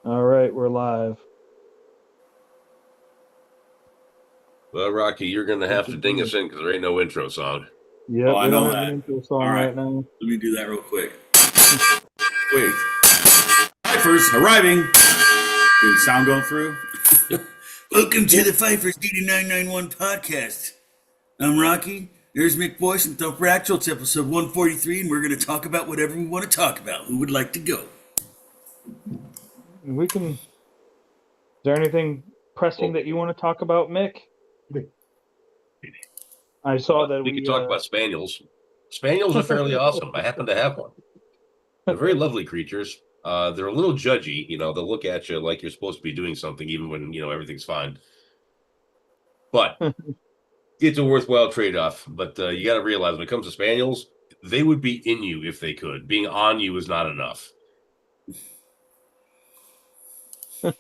All right, we're live. Well, Rocky, you're going to have to ding us Mhm. in because there ain't no intro song. Yep, Oh, I we don't know have an that. intro All song right. right now. Let me do that real quick. Wait. Pfeiffer's arriving. Did the sound go through? Welcome to Yep. the Pfeiffer's DD991 podcast. I'm Rocky. There's Mick Boyce and Thumper Actual. It's episode 143, and we're going to talk about whatever we want to talk about. Who would like to go? We can. Is there anything pressing Well, that you want to talk about, Mick? I saw that we could we. talk about spaniels. Spaniels are fairly awesome. I happen to have one. They're very lovely creatures. They're a little judgy. They'll look at you like you're supposed to be doing something, even when everything's fine. But it's a worthwhile trade-off. But you got to realize when it comes to spaniels, they would be in you if they could. Being on you is not enough. I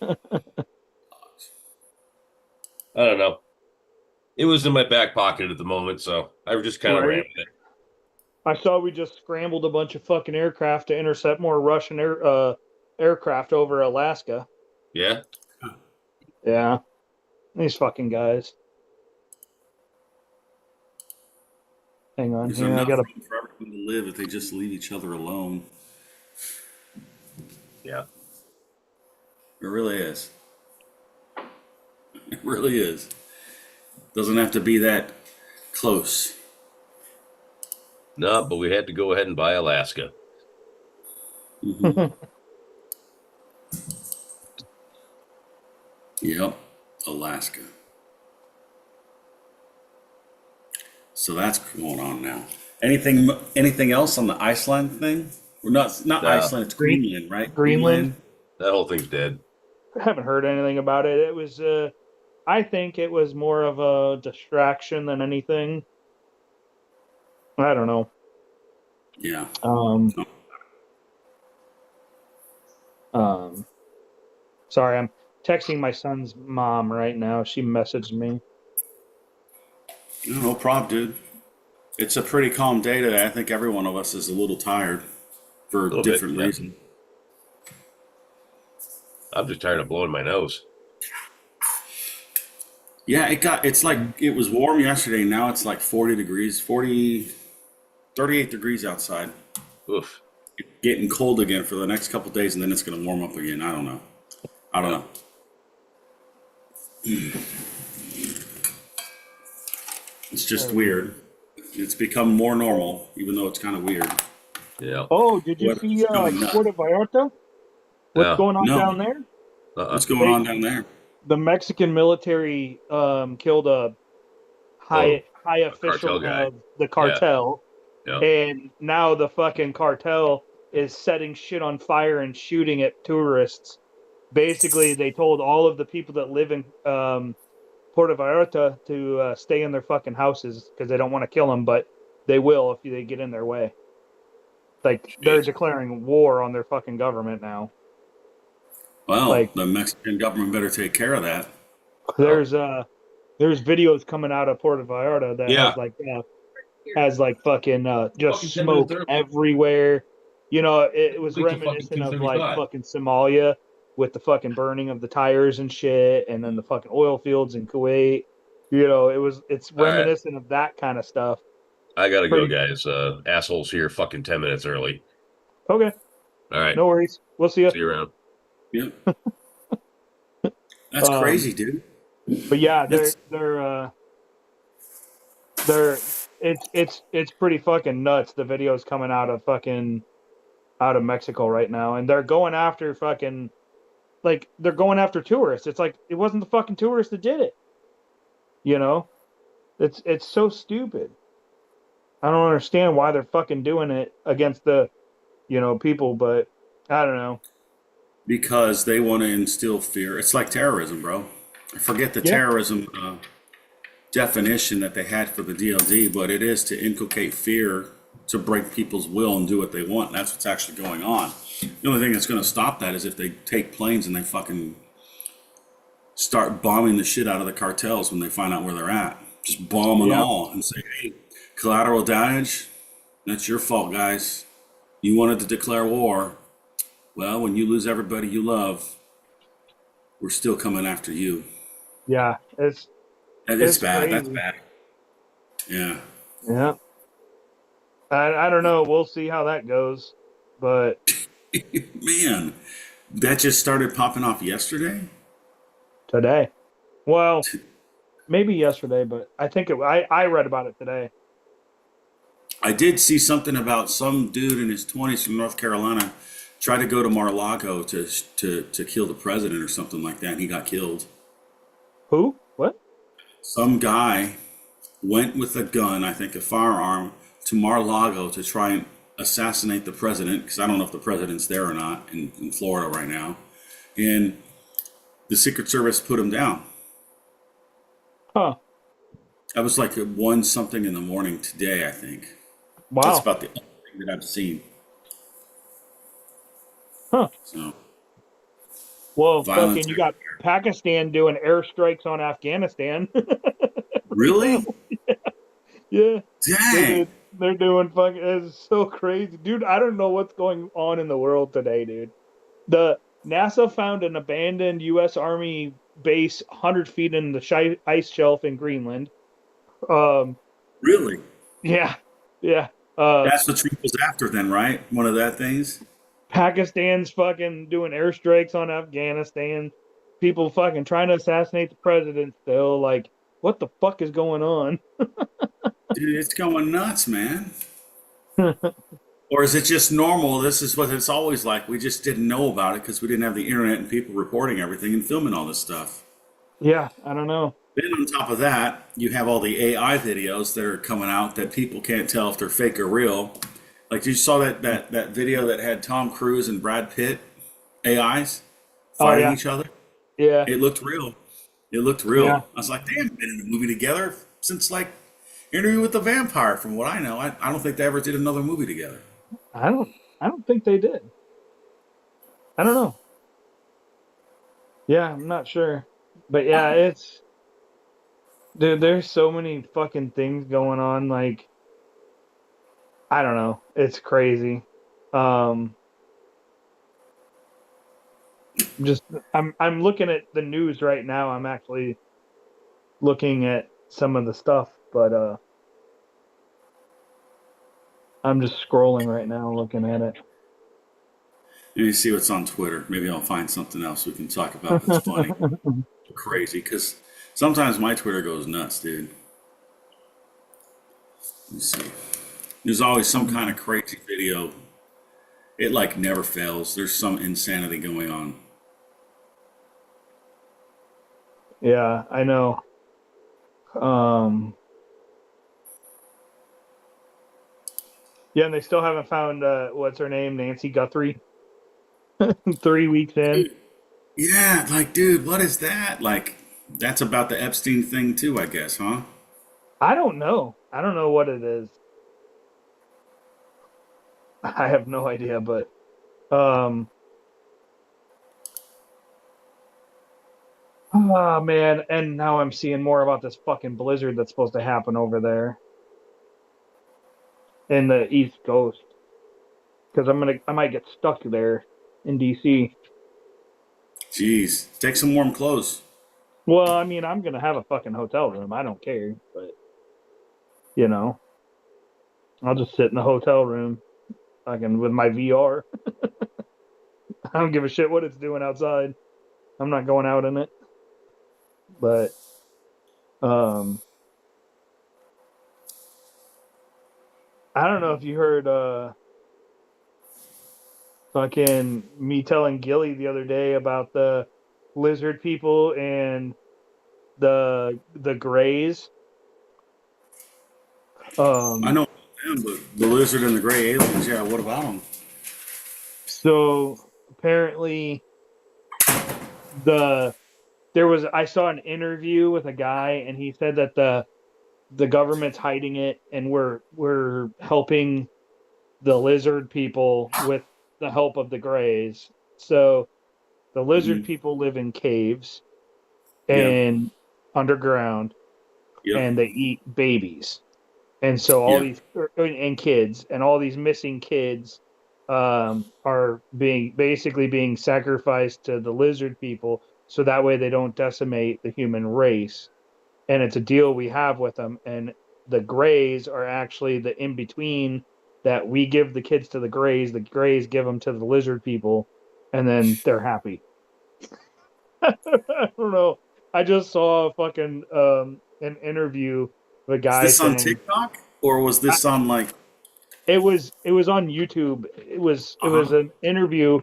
don't know. It was in my back pocket at the moment, so I just kind of ran Right. with it. I saw we just scrambled a bunch of fucking aircraft to intercept more Russian aircraft over Alaska. Yeah. Yeah, these fucking guys. Hang on These are here. I not gotta. for everyone to live if they just leave each other alone. Yeah. It really is. It really is. Doesn't have to be that close. No, but we had to go ahead and buy Alaska. Yep, Alaska. So that's going on now. Anything else on the Iceland thing? We're not No, Iceland, it's Green, Greenland, right? Greenland. that whole thing's dead. I haven't heard anything about it. It was. I think it was more of a distraction than anything. I don't know. Yeah. Um, sorry, I'm texting my son's mom right now. She messaged me. No problem, dude. It's a pretty calm day today. I think every one of us is a little tired for A little bit, different yeah. reasons. I'm just tired of blowing my nose. Yeah, it's like it was warm yesterday. Now it's like 40 degrees, 38 degrees outside. Oof. Getting cold again for the next couple days, and then it's going to warm up again. I don't know. I don't know. It's just weird. It's become more normal, even though it's kind of weird. Yeah. Oh, did you Weather's see going nuts. Puerto Vallarta? What's Yeah. going on No, down there? what's going on down there? The Mexican military killed a high A official cartel guy. of the Yeah. cartel, Yeah. and now the fucking cartel is setting shit on fire and shooting at tourists. Basically, they told all of the people that live in Puerto Vallarta to stay in their fucking houses because they don't want to kill them, but they will if they get in their way. Like, they're Jeez. declaring war on their fucking government now. Well, Like, the Mexican government better take care of that. there's videos coming out of Puerto Vallarta that Yeah. has like fucking just Fucking 10 minutes smoke early. everywhere. You know, it was Wait till fucking reminiscent of like 2:35. fucking Somalia with the fucking burning of the tires and shit, and then the fucking oil fields in Kuwait. You know, it's All right. reminiscent of that kind of stuff. I gotta go, Pretty guys. Assholes here fucking 10 minutes early. okay. All right. No worries. We'll see you. See you around. Yep. That's crazy, dude. But yeah, That's they're it's pretty fucking nuts. The videos coming out of Mexico right now, and they're going after fucking they're going after tourists. It's like it wasn't the fucking tourists that did it. You know, it's so stupid. I don't understand why they're fucking doing it against the people, but I don't know. because they want to instill fear. It's like terrorism, bro. I forget the Yeah, terrorism definition that they had for the DLD, but it is to inculcate fear to break people's will and do what they want. That's what's actually going on. The only thing that's going to stop that is if they take planes and they fucking start bombing the shit out of the cartels when they find out where they're at. Just bomb them yeah, all and say, hey, collateral damage, that's your fault, guys. You wanted to declare war. Well, when you lose everybody you love, we're still coming after you. Yeah, It's it's bad. That's crazy. bad. Yeah. Yeah, I don't know. We'll see how that goes, but Man, that just started popping off yesterday. today, well, maybe yesterday, but I think I read about it today. I did see something about some dude in his 20s from North Carolina tried to go to Mar-a-Lago to kill the president or something like that, and he got killed. Who? What? Some guy went with a gun, I think a firearm, to Mar-a-Lago to try and assassinate the president, because I don't know if the president's there or not in Florida right now. And the Secret Service put him down. Huh? That was like at 1 something in the morning today, I think. That's Wow. about the only thing that I've seen. Huh? So, Well, violence fucking, you got everywhere. Pakistan doing airstrikes on Afghanistan. Really? Yeah, Dang. they're doing fucking. It's so crazy, dude. I don't know what's going on in the world today, dude. The NASA found an abandoned U.S. Army base 100 feet in the ice shelf in Greenland. Um, Really? yeah, yeah. Uh, That's what Trump was after then, right? One of that things? Pakistan's fucking doing airstrikes on Afghanistan. People fucking trying to assassinate the president still. Like, what the fuck is going on? Dude, it's going nuts, man. Or is it just normal? This is what it's always like. We just didn't know about it because we didn't have the internet and people reporting everything and filming all this stuff. Yeah, I don't know. Then on top of that, you have all the AI videos that are coming out that people can't tell if they're fake or real. Like you saw that video that had Tom Cruise and Brad Pitt AIs Oh fighting yeah, each other. yeah, It looked real. It looked yeah. real. I was like, they haven't been in a movie together since like Interview with the Vampire, from what I know. I don't think they ever did another movie together. I don't. I don't think they did. I don't know. Yeah, I'm not sure. But yeah, it's dude. There's so many fucking things going on. Like I don't know. It's crazy. Um, just I'm looking at the news right now. I'm actually looking at some of the stuff, but I'm just scrolling right now looking at it. Let me see what's on Twitter. Maybe I'll find something else we can talk about that's funny, crazy. Because sometimes my Twitter goes nuts, dude. Let's see. There's always some kind of crazy video. It like never fails. There's some insanity going on. Yeah, I know. Um, yeah, and they still haven't found what's her name, Nancy Guthrie. 3 weeks in. Yeah, like, dude, what is that? Like, that's about the Epstein thing too, I guess, huh? I don't know. I don't know what it is. I have no idea, but um, oh man, and now I'm seeing more about this fucking blizzard that's supposed to happen over there in the East Coast because I might get stuck there in DC. Jeez, take some warm clothes. Well, I mean, I'm gonna have a fucking hotel room. I don't care, but you know, I'll just sit in the hotel room, fucking with my VR. I don't give a shit what it's doing outside. I'm not going out in it. But um, I don't know if you heard fucking me telling Gilly the other day about the lizard people and the grays. I Um, know them, but the lizard and the gray aliens, yeah, what about them? so apparently the there was I saw an interview with a guy and he said that the government's hiding it and we're helping the lizard people with the help of the grays. So the lizard Hmm. people live in caves Yep, and underground yep, and they eat babies. And so all yeah, these and kids and all these missing kids are being basically being sacrificed to the lizard people so that way they don't decimate the human race. And it's a deal we have with them. And the Greys are actually the in between that we give the kids to the Greys give them to the lizard people, and then they're happy. I don't know. I just saw a fucking an interview of a Is guy this on saying TikTok or was this on like? it was on YouTube. It was Uh-huh. an interview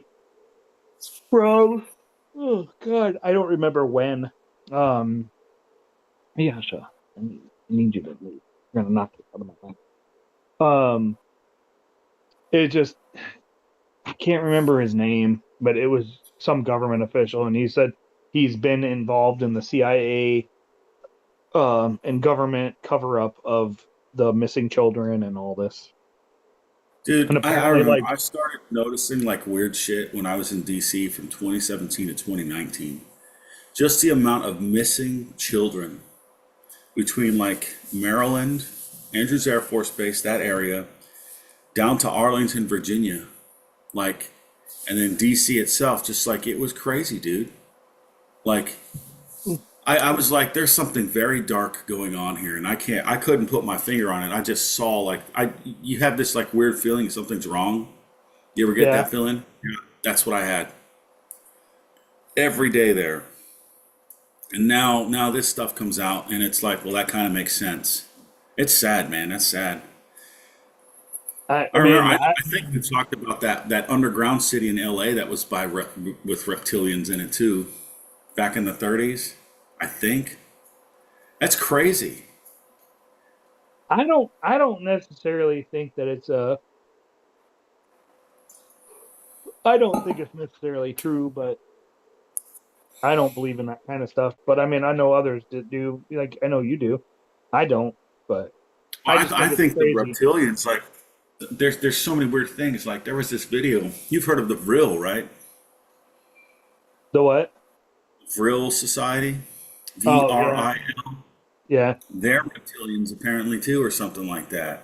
from, oh god, I don't remember when. Um Yasha, I need you to leave. You're gonna knock this out of my mouth. It just, I can't remember his name, but it was some government official, and he said he's been involved in the CIA and government cover up of the missing children and all this. And Dude, I apparently, remember like, I started noticing like weird shit when I was in DC from 2017 to 2019. Just the amount of missing children between like Maryland, Andrews Air Force Base, that area, down to Arlington, Virginia, like, and then DC itself, just like it was crazy, dude. Like, I was like, there's something very dark going on here, and I couldn't put my finger on it. I just saw like, you have this like weird feeling something's wrong. You ever get yeah, that feeling? Yeah. That's what I had every day there. And now this stuff comes out, and it's like, well, that kind of makes sense. It's sad, man. That's sad. I, I I remember. mean, I think we talked about that underground city in LA that was with reptilians in it too, back in the 30s. I think that's crazy. I don't necessarily think that it's I don't think it's necessarily true, but I don't believe in that kind of stuff. But I mean, I know others that do. Like, I know you do. I don't, but I Well, just I think it's think the crazy. reptilians, like, there's so many weird things. Like there was this video. You've heard of the Vril, right? The what? Vril Society, V Oh R yeah, I L. yeah. They're reptilians apparently too, or something like that.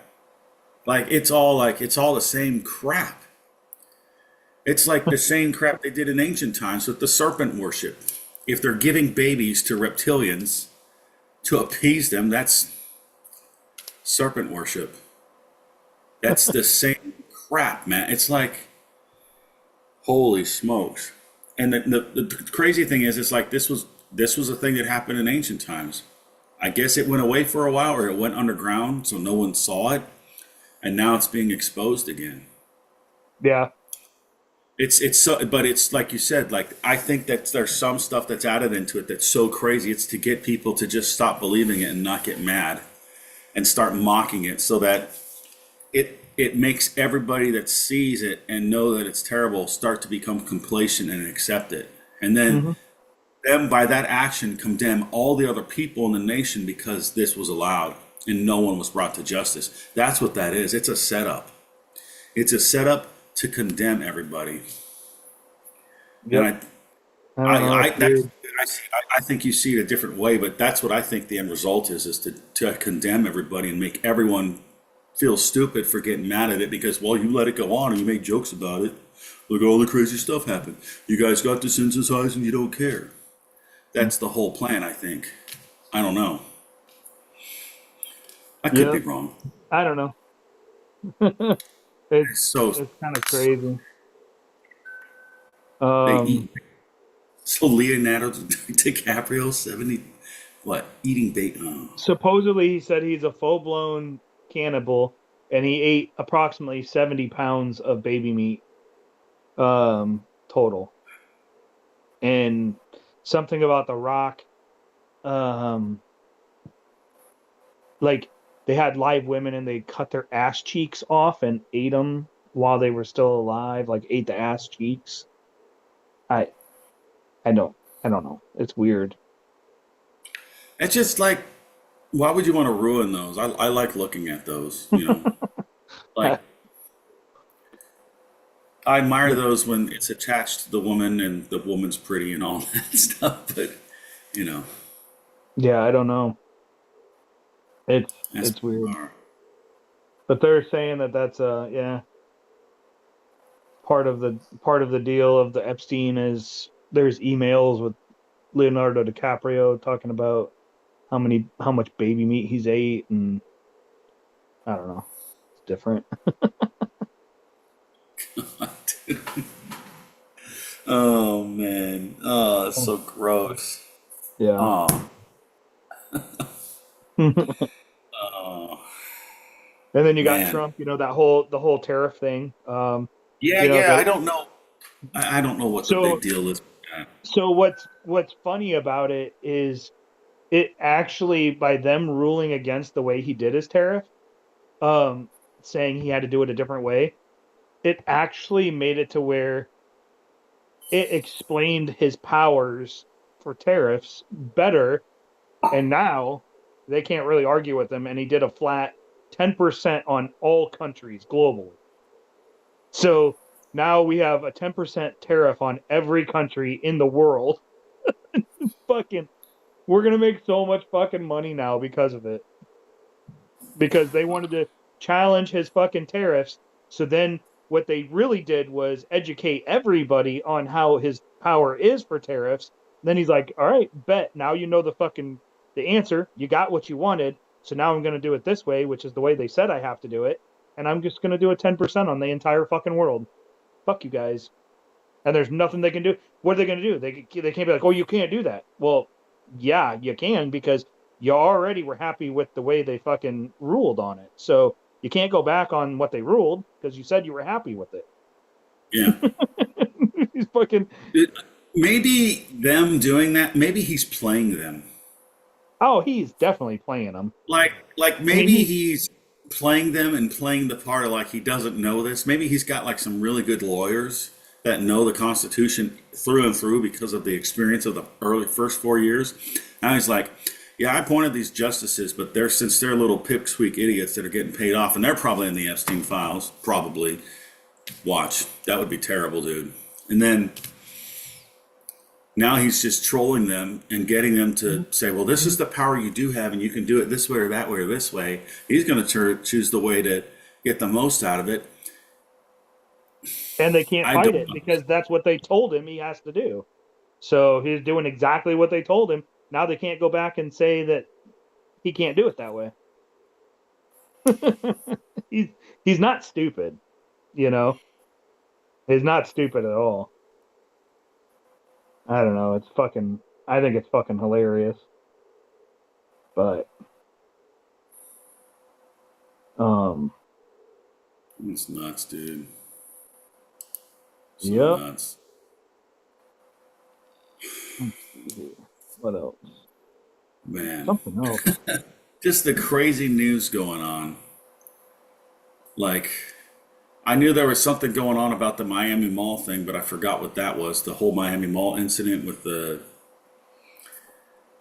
Like it's all the same crap. It's like the same crap they did in ancient times with the serpent worship. If they're giving babies to reptilians to appease them, that's serpent worship. That's the same crap, man. It's like, holy smokes. And the crazy thing is, it's like this was a thing that happened in ancient times. I guess it went away for a while, or it went underground, so no one saw it, and now it's being exposed again. Yeah. It's so, but it's like you said, like I think that there's some stuff that's added into it that's so crazy. It's to get people to just stop believing it and not get mad and start mocking it, so that it makes everybody that sees it and know that it's terrible start to become complacent and accept it, and then Hmm. them by that action condemn all the other people in the nation because this was allowed and no one was brought to justice. That's what that is. It's a setup. It's a setup to condemn everybody. And Yep. I don't know. It's weird. I think you see it a different way, but that's what I think the end result is to condemn everybody and make everyone feel stupid for getting mad at it because, well, you let it go on and you make jokes about it. Look at all the crazy stuff happened. You guys got desensitized and you don't care. That's the whole plan, I think. I don't know. I could be Yep. wrong. I don't know. it's So it's kind of crazy. they Um, eat. So Leonardo DiCaprio, 70, what, eating bait? Oh. Supposedly he said he's a full blown cannibal, and he ate approximately 70 pounds of baby meat total. And something about The Rock, um, like they had live women and they cut their ass cheeks off and ate them while they were still alive, like ate the ass cheeks. I I don't I don't know. It's weird. It's just like, why would you want to ruin those? I like looking at those, you know. Like, I admire those when it's attached to the woman and the woman's pretty and all that stuff, but, you know, Yeah, I don't know. It's that's it's weird. bizarre. But they're saying that that's yeah, part of the deal of the Epstein is there's emails with Leonardo DiCaprio talking about how much baby meat he's ate, and I don't know. It's different. Oh man. Oh, it's so gross. Yeah. Oh. And Oh then you got man. Trump, the whole tariff thing. Yeah, You know, yeah. the I don't know. I don't know what the so big deal is with that. so what's funny about it is it actually, by them ruling against the way he did his tariff, um, saying he had to do it a different way, it actually made it to where it explained his powers for tariffs better, and now they can't really argue with him. And he did a flat 10% on all countries globally. So now we have a 10% tariff on every country in the world. Fucking, we're gonna make so much fucking money now because of it. Because they wanted to challenge his fucking tariffs. So then what they really did was educate everybody on how his power is for tariffs. Then he's like, "All right, bet now you know the answer. You got what you wanted. So now I'm going to do it this way, which is the way they said I have to do it, and I'm just going to do a 10% on the entire fucking world. Fuck you guys." And there's nothing they can do. What are they going to do? They can't be like, "Oh, you can't do that." Well, yeah, you can, because you already were happy with the way they fucking ruled on it. So you can't go back on what they ruled because you said you were happy with it. Yeah. He's fucking. It, maybe them doing that, maybe he's playing them. Oh, he's definitely playing them. Like I mean, maybe he's playing them and playing the part of like he doesn't know this. Maybe he's got like some really good lawyers that know the Constitution through and through because of the experience of the early first 4 years. Now he's like, yeah, I appointed these justices, but since they're little pipsqueak idiots that are getting paid off, and they're probably in the Epstein files, probably. Watch, that would be terrible, dude. And then now he's just trolling them and getting them to say, well, this is the power you do have, and you can do it this way or that way or this way. He's going to choose the way to get the most out of it. and they can't I fight don't it know. because that's what they told him he has to do. So he's doing exactly what they told him. Now they can't go back and say that he can't do it that way. he's he's not stupid, you know. He's not stupid at all. I don't know. It's fucking. I think it's fucking hilarious. But um, It's nuts, dude. So yep. nuts. Let's see here. What else? Man. Something else. Just the crazy news going on. Like, I knew there was something going on about the Miami Mall thing, but I forgot what that was. The whole Miami Mall incident with the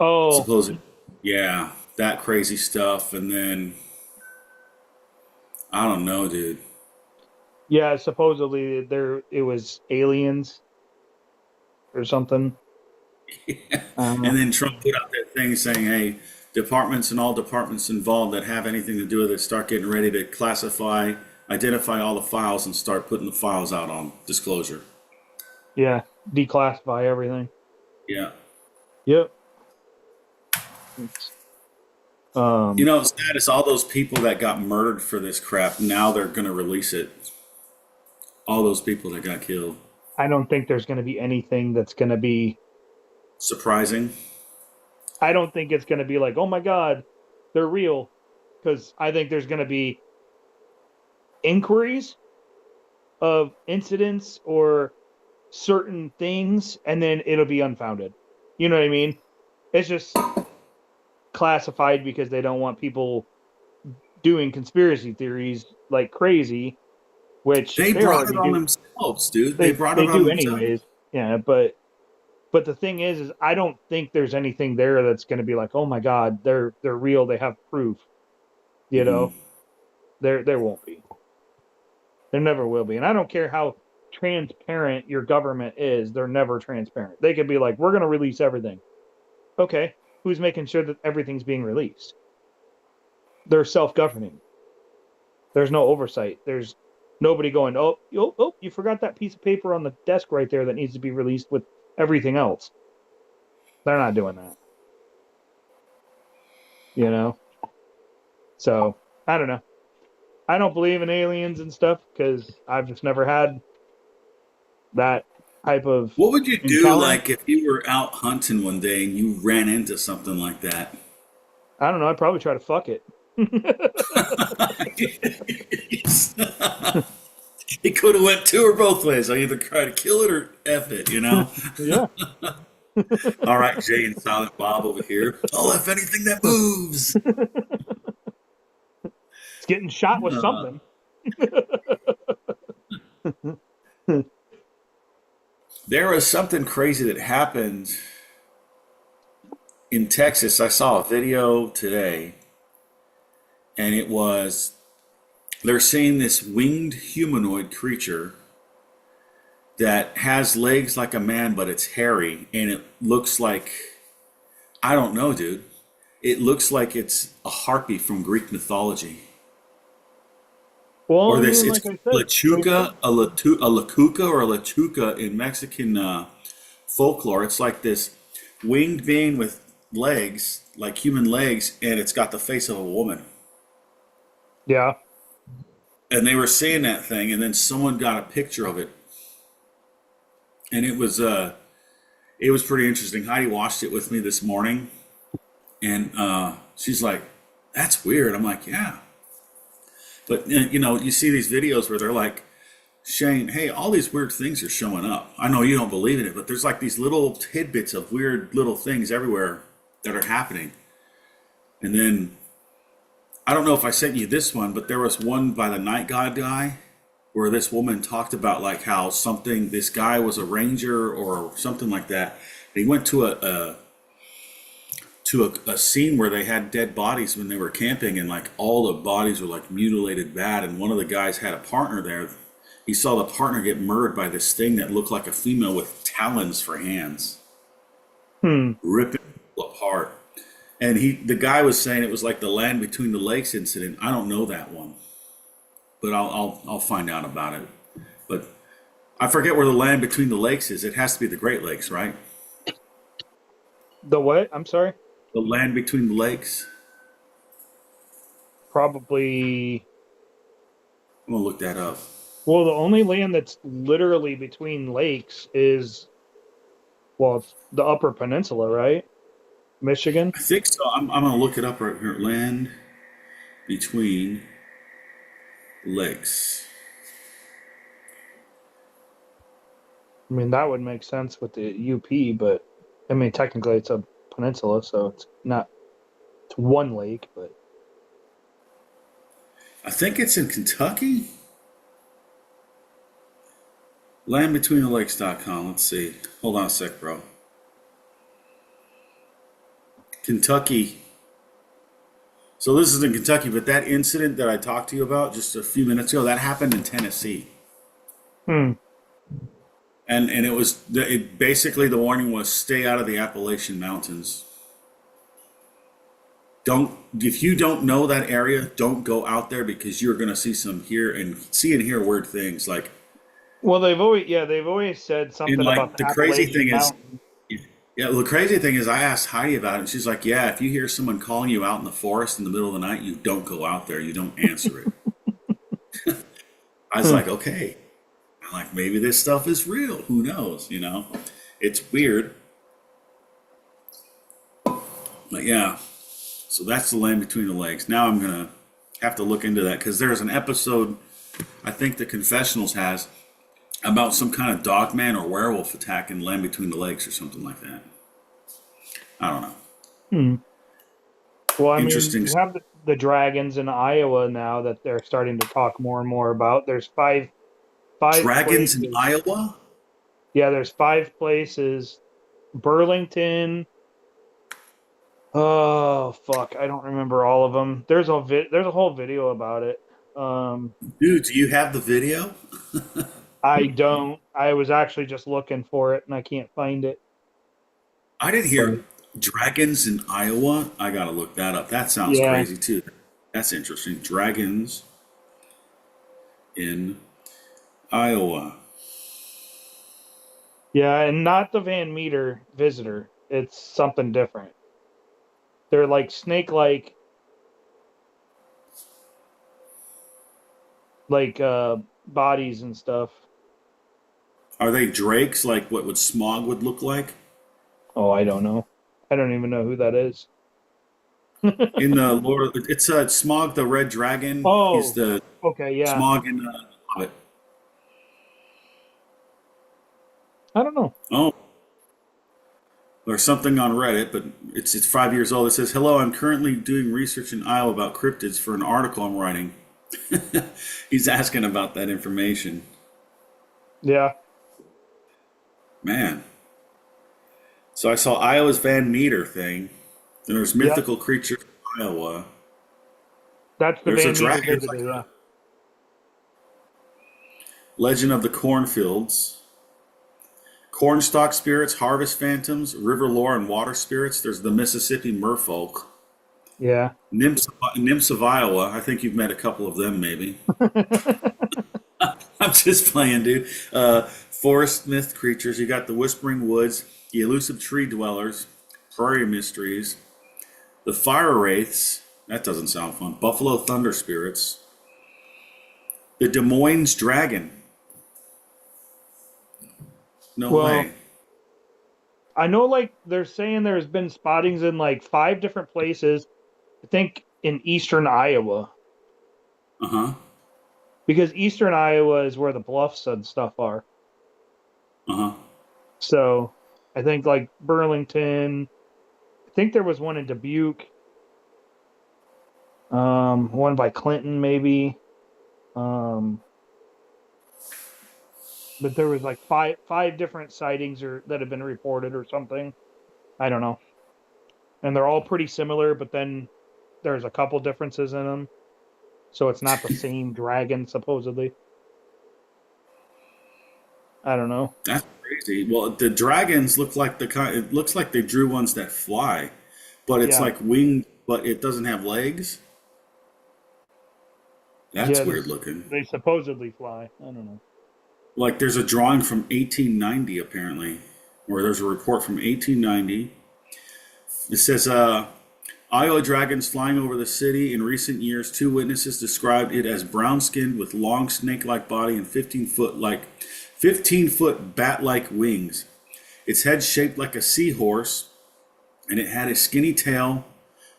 Oh, supposed, yeah, that crazy stuff. And then, I don't know, dude. yeah. Supposedly it was aliens or something. And then Trump put out that thing saying, hey, departments and all departments involved that have anything to do with it start getting ready to classify, identify all the files and start putting the files out on disclosure. Yeah, declassify everything. Yeah. Yep. It's, You um, know, it's sad is all those people that got murdered for this crap, now they're going to release it. All those people that got killed. I don't think there's going to be anything that's going to be. Surprising. I don't think it's going to be like, oh my God, they're real, because I think there's going to be inquiries of incidents or certain things, and then it'll be unfounded. You know what I mean? It's just classified because they don't want people doing conspiracy theories like crazy, which They they brought it already on do. themselves, dude. They brought They it on do themselves. anyways. Yeah, but the thing is I don't think there's anything there that's going to be like, oh my God, they're real. They have proof. You Hmm. know, there won't be. There never will be. And I don't care how transparent your government is. They're never transparent. They could be like, we're going to release everything. Okay, who's making sure that everything's being released? They're self-governing. There's no oversight. There's nobody going, oh, you forgot that piece of paper on the desk right there that needs to be released with everything else. They're not doing that. You know? So, I don't know. I don't believe in aliens and stuff because I've just never had that type of What would you do, encounter. like, if you were out hunting one day and you ran into something like that? I don't know. I'd probably try to fuck it. It could have went two or both ways. I either try to kill it or F it, you know? Yeah. All right, Jay and Silent Bob over here. I'll F anything that moves. It's getting shot with Uh, something. there was something crazy that happened in Texas. I saw a video today, and it was they're seeing this winged humanoid creature that has legs like a man, but it's hairy, and it looks like, I don't know, dude. It looks like it's a harpy from Greek mythology. Well, Or I this, mean, it's like I said, Lachuca, a Lacuca or a Lachuca in Mexican folklore. It's like this winged being with legs, like human legs, and it's got the face of a woman. yeah. And they were seeing that thing, and then someone got a picture of it, and it was pretty interesting. Heidi watched it with me this morning, and she's like, "That's weird." I'm like, "Yeah." But you know, you see these videos where they're like, Shane, hey, all these weird things are showing up. I know you don't believe in it, but there's like these little tidbits of weird little things everywhere that are happening. And then I don't know if I sent you this one, but there was one by the Night God guy where this woman talked about like how something, this guy was a ranger or something like that. And he went to a scene where they had dead bodies when they were camping, and like all the bodies were like mutilated bad. And one of the guys had a partner there. He saw the partner get murdered by this thing that looked like a female with talons for hands, Hmm. ripping people apart. And the guy was saying it was like the Land Between the Lakes incident. I don't know that one, but I'll find out about it. But I forget where the Land Between the Lakes is. It has to be the Great Lakes, right? The what? I'm sorry. The Land Between the Lakes. Probably. I'm gonna look that up. Well, the only land that's literally between lakes is, well, it's the Upper Peninsula, right? Michigan. I think so. I'm gonna look it up right here. Land Between Lakes. I mean, that would make sense with the UP, but I mean, technically it's a peninsula, so it's not, it's one lake, but I think it's in Kentucky. Landbetweenthelakes.com. Let's see. Hold on a sec, bro. Kentucky. So this is in Kentucky, but that incident that I talked to you about just a few minutes ago, that happened in Tennessee. hmm. And basically the warning was stay out of the Appalachian Mountains. Don't If you don't know that area, don't go out there because you're gonna see and hear weird things. Like, Well, they've always said and something like about the the crazy Appalachian thing is, Mountains. yeah, well, the crazy thing is, I asked Heidi about it, and she's like, "Yeah, if you hear someone calling you out in the forest in the middle of the night, you don't go out there. You don't answer it." I was Hmm. like, "Okay." I'm like, maybe this stuff is real. Who knows? You know, it's weird, but yeah. So that's the Land Between the Lakes. Now I'm gonna have to look into that because there's an episode I think the Confessionals has about some kind of dogman or werewolf attack in Land Between the Lakes or something like that. I don't know. Hmm. Well, I mean, Interesting. you have the dragons in Iowa now that they're starting to talk more and more about. There's five Dragons in places. Iowa? Yeah, there's five places. Burlington. Oh fuck, I don't remember all of them. There's a whole video about it. Um, Dude, do you have the video? I don't. I was actually just looking for it and I can't find it. I didn't But hear dragons in Iowa. I gotta look that up. That sounds yeah, crazy too. That's interesting. Dragons in Iowa. yeah, and not the Van Meter visitor. It's something different. They're like snake-like, like bodies and stuff. Are they drakes like what would Smog would look like? Oh, I don't know. I don't even know who that is. In the Lord, it's Smog the Red Dragon. He's Oh, the okay, yeah. Smog in Hobbit. I don't know. Oh, there's something on Reddit, but it's 5 years old. It says, "Hello, I'm currently doing research in Iowa about cryptids for an article I'm writing." He's asking about that information. Yeah, Man. So I saw Iowa's Van Meter thing, and there's yeah. mythical creatures in Iowa. That's the There's a Van Meter dragon. It's like visitor. Yeah, a legend of the cornfields. Cornstalk spirits, harvest phantoms, river lore, and water spirits. There's the Mississippi merfolk. yeah. Nymphs of Iowa. I think you've met a couple of them, maybe. I'm just playing, dude. Forest myth creatures. You got the Whispering Woods, the elusive tree dwellers, prairie mysteries, the fire wraiths. That doesn't sound fun. Buffalo thunder spirits, the Des Moines dragon. No Well, way. I know, like they're saying there's been spottings in like 5 different places. I think in eastern Iowa, Uh huh. because eastern Iowa is where the bluffs and stuff are. Uh huh. So I think like Burlington. I think there was one in Dubuque. One by Clinton, maybe. Um, but there was like five different sightings or that have been reported or something. I don't know, and they're all pretty similar. But then there's a couple differences in them, so it's not the same dragon supposedly. I don't know. That's crazy. Well, the dragons look like the kind. It looks like they drew ones that fly, but it's Yeah, like winged, but it doesn't have legs. yeah. That's weird looking. They supposedly fly. I don't know. Like there's a drawing from 1890 apparently, or there's a report from 1890. It says, Iowa dragons flying over the city. In recent years, 2 witnesses described it as brown-skinned with long snake-like body and 15-foot bat-like wings. Its head shaped like a seahorse, and it had a skinny tail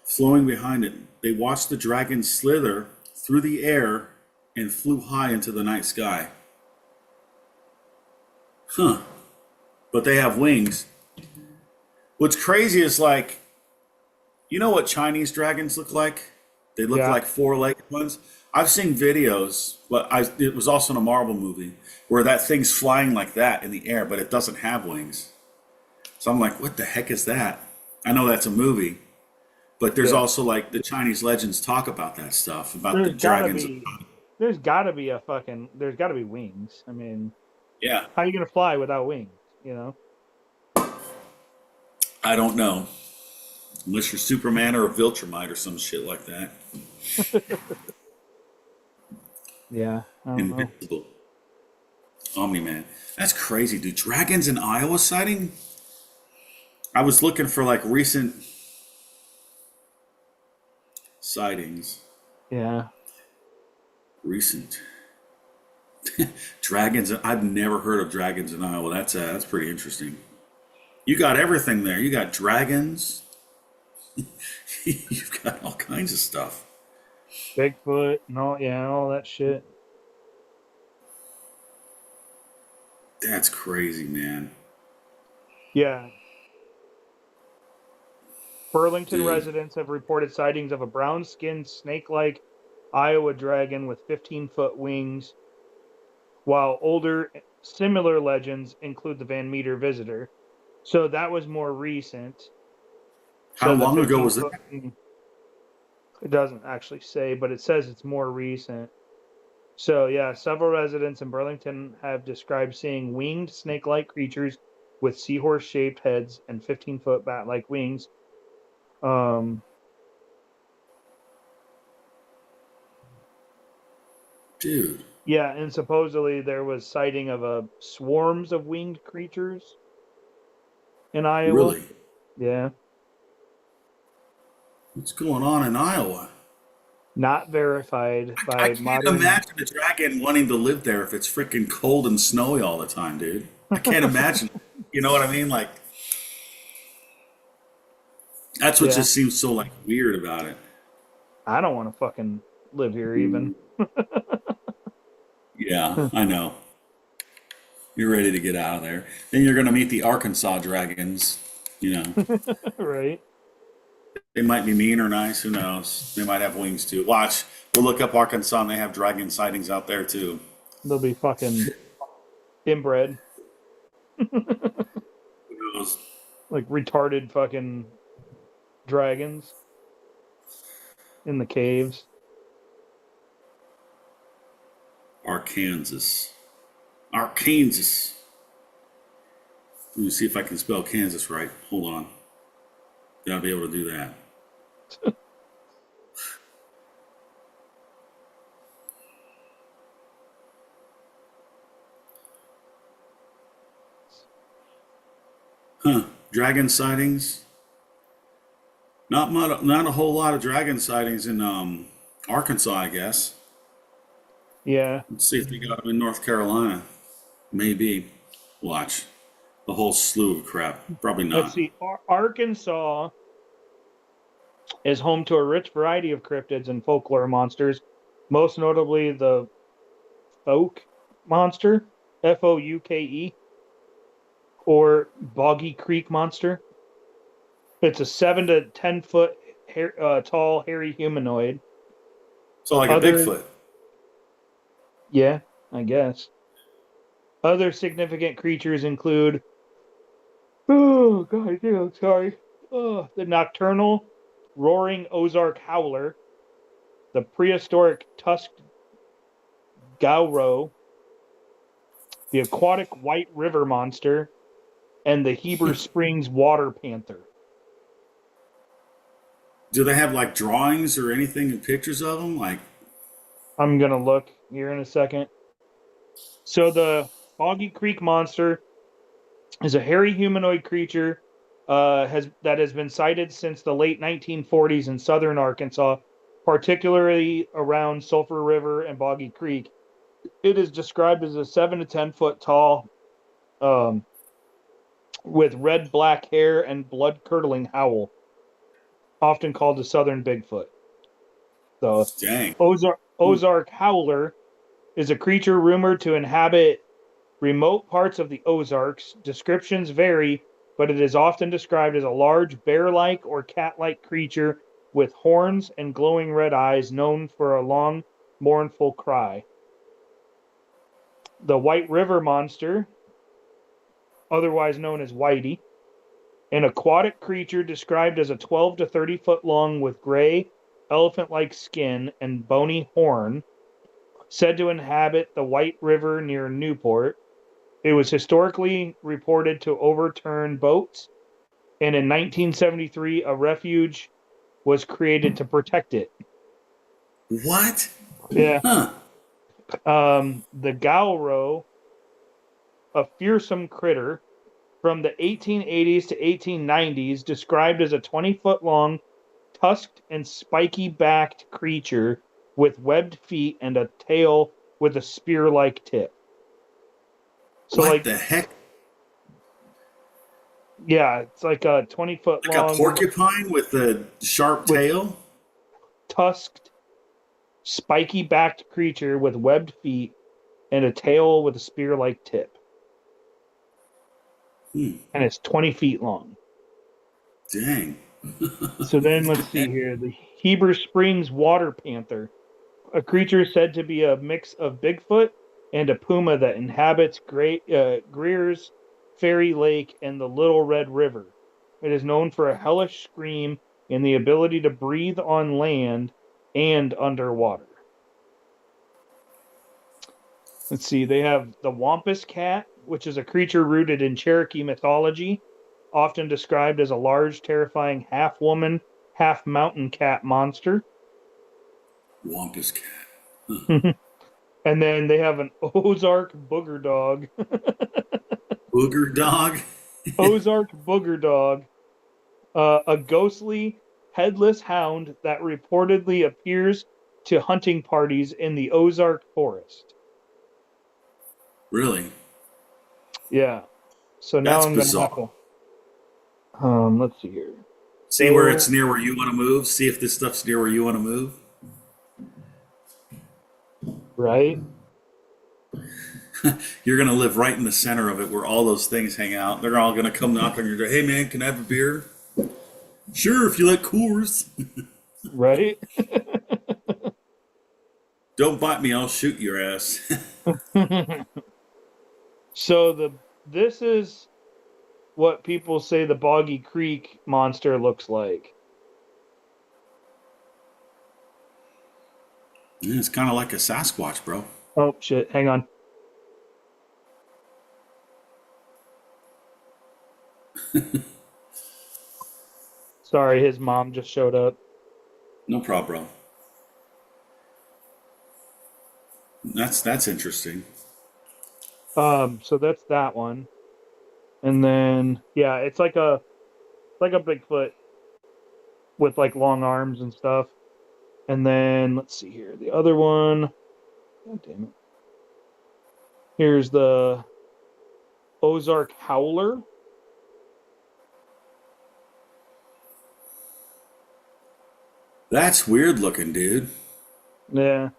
flowing behind it. They watched the dragon slither through the air and flew high into the night sky. Huh. But they have wings. What's crazy is like, you know what Chinese dragons look like? They look Yeah, like four-legged ones. I've seen videos, but it was also in a Marvel movie where that thing's flying like that in the air, but it doesn't have wings. So I'm like, what the heck is that? I know that's a movie, but there's yeah. also like the Chinese legends talk about that stuff, about the There's gotta dragons. be. There's gotta be a fucking. There's gotta be wings. I mean, Yeah, how are you gonna fly without wings? You know? I don't know. Unless you're Superman or a Viltrumite or some shit like that. Yeah, I don't know. Invincible. Omni Man. That's crazy, dude. Dragons in Iowa sighting? I was looking for like recent sightings. Yeah, Recent. Dragons. I've never heard of dragons in Iowa. That's pretty interesting. You got everything there. You got dragons. You've got all kinds of stuff. Bigfoot and all. Yeah, all that shit. That's crazy, man. Yeah, Burlington Dude. residents have reported sightings of a brown-skinned snake-like Iowa dragon with 15-foot wings, while older similar legends include the Van Meter visitor. So that was more recent. How So the long ago 15 was that? foot, it doesn't actually say, but it says it's more recent. So yeah, several residents in Burlington have described seeing winged snake-like creatures with seahorse-shaped heads and 15-foot bat-like wings. Um, Dude, yeah, and supposedly there was sighting of swarms of winged creatures in Iowa. really? Yeah. What's going on in Iowa? Not verified I by can't modern. imagine a dragon wanting to live there if it's freaking cold and snowy all the time, dude. I can't imagine. You know what I mean? Like, that's what Yeah. just seems so like weird about it. I don't want to fucking live here even. Yeah, I know. You're ready to get out of there. Then you're going to meet the Arkansas dragons. You know, Right. they might be mean or nice. Who knows? They might have wings too. Watch. We'll look up Arkansas and they have dragon sightings out there too. They'll be fucking inbred. Who knows? Like retarded fucking dragons in the caves. Arkansas. Arkansas. Let me see if I can spell Kansas right. Hold on. Gotta be able to do that. Huh. Dragon sightings. Not a whole lot of dragon sightings in Arkansas, I guess. Yeah. Let's see if they got them in North Carolina. Maybe. Watch. A whole slew of crap. Probably Let's not. see. Arkansas is home to a rich variety of cryptids and folklore monsters, most notably the Fouke monster, Fouke, or Boggy Creek monster. It's a 7 to 10 foot tall, hairy humanoid. So like a Bigfoot. Yeah, I guess. Other significant creatures include, oh god, I'm sorry. Oh, the nocturnal roaring Ozark howler, the prehistoric tusked gauro, the aquatic white river monster, and the Heber Springs water panther. Do they have like drawings or anything and pictures of them? Like, I'm gonna look here in a second. So the Boggy Creek monster is a hairy humanoid creature has been sighted since the late 1940s in southern Arkansas, particularly around Sulphur River and Boggy Creek. It is described as a 7 to 10 foot tall, with red black hair and blood curdling howl, often called the Southern Bigfoot. So dang. Ozark Howler is a creature rumored to inhabit remote parts of the Ozarks. Descriptions vary, but it is often described as a large bear-like or cat-like creature with horns and glowing red eyes, known for a long, mournful cry. The White River monster, otherwise known as Whitey, an aquatic creature described as a 12 to 30 foot long with gray, elephant-like skin and bony horn, said to inhabit the White River near Newport. It was historically reported to overturn boats, and in 1973, a refuge was created to protect it. What? Yeah. Huh. The Gauro, a fearsome critter from the 1880s to 1890s, described as a 20-foot long, tusked and spiky backed creature with webbed feet and a tail with a spear like tip. So, what like, the heck? yeah, it's like a 20-foot Like long, a porcupine with a sharp tail? tusked, spiky backed creature with webbed feet and a tail with a spear like tip. And it's 20 feet long. Dang. So then let's see here. The Heber Springs water panther, a creature said to be a mix of Bigfoot and a puma that inhabits Greer's Ferry Lake and the Little Red River. It is known for a hellish scream and the ability to breathe on land and underwater. Let's see. They have the Wampus cat, which is a creature rooted in Cherokee mythology, often described as a large, terrifying half-woman, half-mountain cat monster. Wampus cat. And then they have an Ozark booger dog. Booger dog? Ozark booger dog A ghostly headless hound that reportedly appears to hunting parties in the Ozark forest. Really? Yeah. So now That's I'm gonna have bizarre. to. Let's see here. See where So it's near where you want to move. See if this stuff's near where you want to move. right. You're going to live right in the center of it where all those things hang out. They're all going to come knock on your door. Hey, man, can I have a beer? Sure, if you like Coors. Right. Don't bite me, I'll shoot your ass. So this is what people say the Boggy Creek monster looks like. Yeah, it's kind of like a Sasquatch, bro. Oh shit! Hang on. Sorry, his mom just showed up. No problem, bro. That's interesting. So that's that one, and then yeah, it's like a Bigfoot with like long arms and stuff. And then let's see here, the other one. God damn it! Here's the Ozark Howler. That's weird looking, dude. Yeah.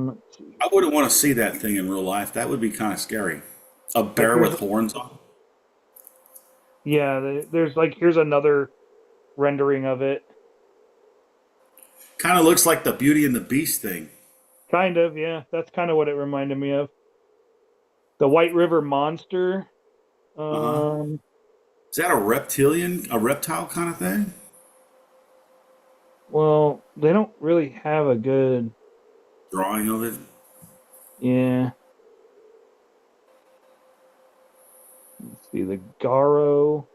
Let's see. I wouldn't want to see that thing in real life. That would be kind of scary. A Like bear there's with horns on. yeah, there's like here's another rendering of it. Kind of looks like the Beauty and the Beast thing. Kind of, yeah. That's kind of what it reminded me of. The White River Monster. Uh huh. Um, Is that a reptile kind of thing? well, they don't really have a good, Drawing of it. yeah. Let's see, the Garo.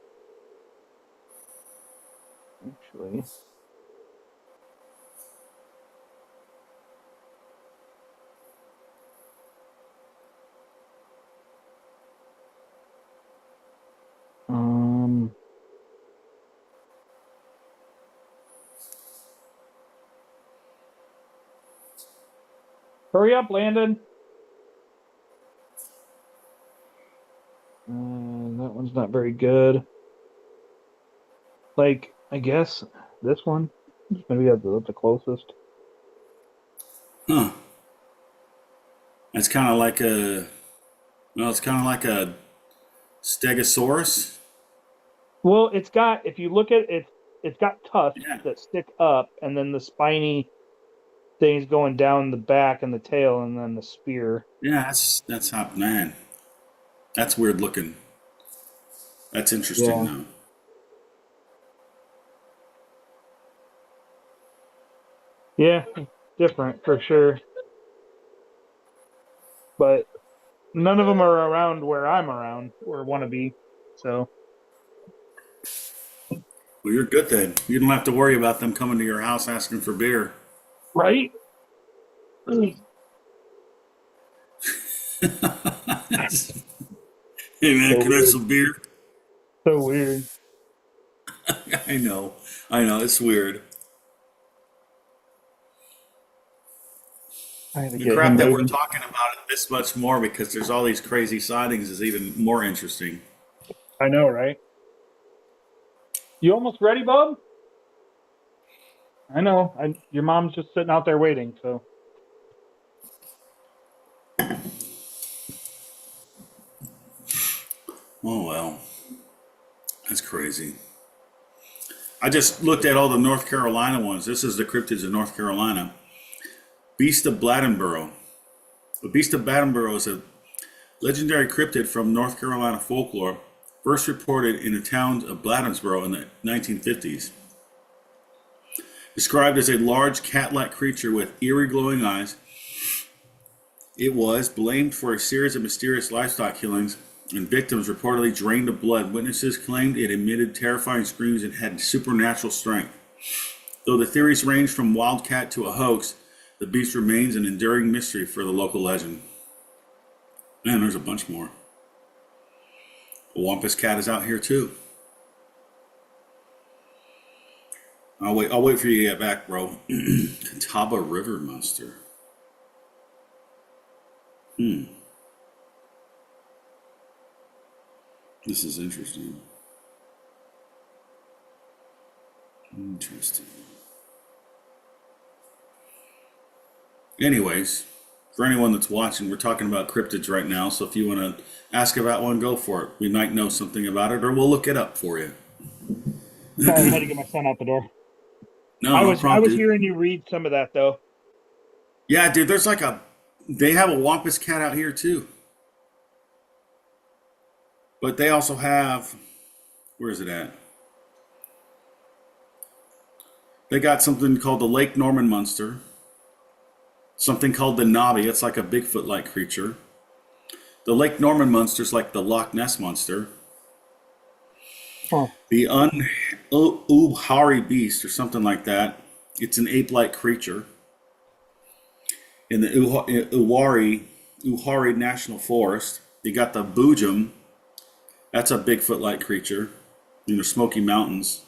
Actually, um, hurry up, Landon. That one's not very good. Like, I guess this one. Maybe that's the closest. Huh. It's kind of like a. Well, it's kind of like a Stegosaurus. Well, it's got, if you look at it, it's got tusks Yeah. that stick up, and then the spiny things going down the back and the tail, and then the spear. Yeah, that's how, man. That's weird looking. That's interesting Yeah. though. Yeah, different for sure. But none of them are around where I'm around or want to be. So, Well, you're good then. You don't have to worry about them coming to your house asking for beer. right? Hey man, So can I have weird. some beer? So weird. I know. I know. It's weird. I had to The get him crap that we're moving. talking about it this much more because there's all these crazy sightings is even more interesting. I know, right? You almost ready, bub? I know. Your mom's just sitting out there waiting. So, Oh well, that's crazy. I just looked at all the North Carolina ones. This is the cryptids of North Carolina. Beast of Bladdenboro. The Beast of Bladdenboro is a legendary cryptid from North Carolina folklore, first reported in the town of Bladensboro in the 1950s. Described as a large cat-like creature with eerie glowing eyes, it was blamed for a series of mysterious livestock killings, and victims reportedly drained of blood. Witnesses claimed it emitted terrifying screams and had supernatural strength. Though the theories range from wildcat to a hoax, the beast remains an enduring mystery for the local legend. Man, there's a bunch more. The Wampus cat is out here too. I'll wait for you to get back, bro. Catawba River monster. This is interesting. Interesting. Anyways, for anyone that's watching, we're talking about cryptids right now. So if you want to ask about one, go for it. We might know something about it, or we'll look it up for you. Sorry, I had to get my son out the door. No, I no was problem, dude. hearing you read some of that though. Yeah, dude. They have a Wampus cat out here too. But they also have, where is it at? They got something called the Lake Norman monster. Something called the Nobby. It's like a Bigfoot-like creature. The Lake Norman monster is like the Loch Ness monster. Huh. The Ubhari beast or something like that. It's an ape-like creature. In the Uwharrie National Forest, you got the Boojum. That's a Bigfoot-like creature in the Smoky Mountains.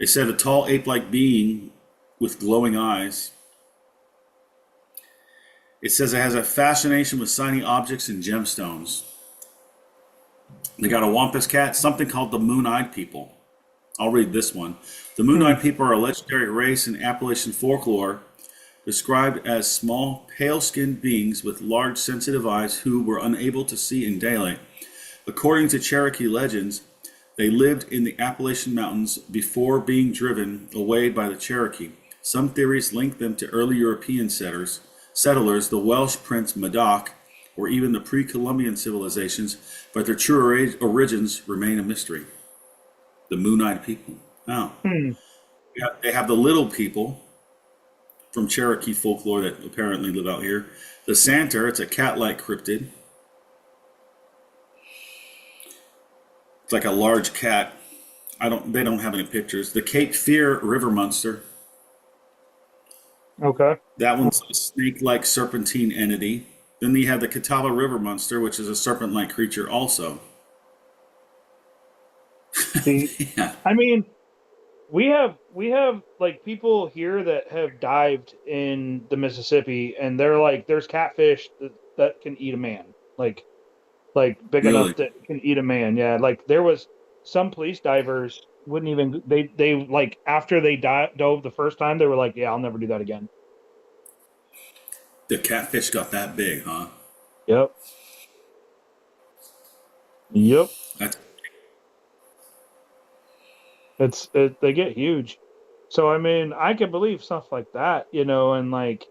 They said a tall ape-like being with glowing eyes. It says it has a fascination with shiny objects and gemstones. They got a Wampus cat, something called the Moon-Eyed People. I'll read this one. The Moon-Eyed People are a legendary race in Appalachian folklore, described as small, pale-skinned beings with large, sensitive eyes who were unable to see in daylight. According to Cherokee legends, they lived in the Appalachian Mountains before being driven away by the Cherokee. Some theories link them to early European settlers, the Welsh Prince Madoc, or even the pre-Columbian civilizations, but their true origins remain a mystery. The Moon-Eyed People. Oh. Yeah, they have the Little People from Cherokee folklore that apparently live out here. The Santer, it's a cat-like cryptid. It's like a large cat. They don't have any pictures. The Cape Fear River monster. Okay. That one's a snake-like serpentine entity. Then you have the Catawba River monster, which is a serpent-like creature also. See, Yeah. I mean, we have like people here that have dived in the Mississippi, and they're like, there's catfish that can eat a man, like big Really? enough that can eat a man. Yeah, like there was some police divers wouldn't even they like after they dove the first time, they were like, yeah, I'll never do that again. The catfish got that big, huh? Yep. Yep. That's They get huge. So I mean, I can believe stuff like that, and like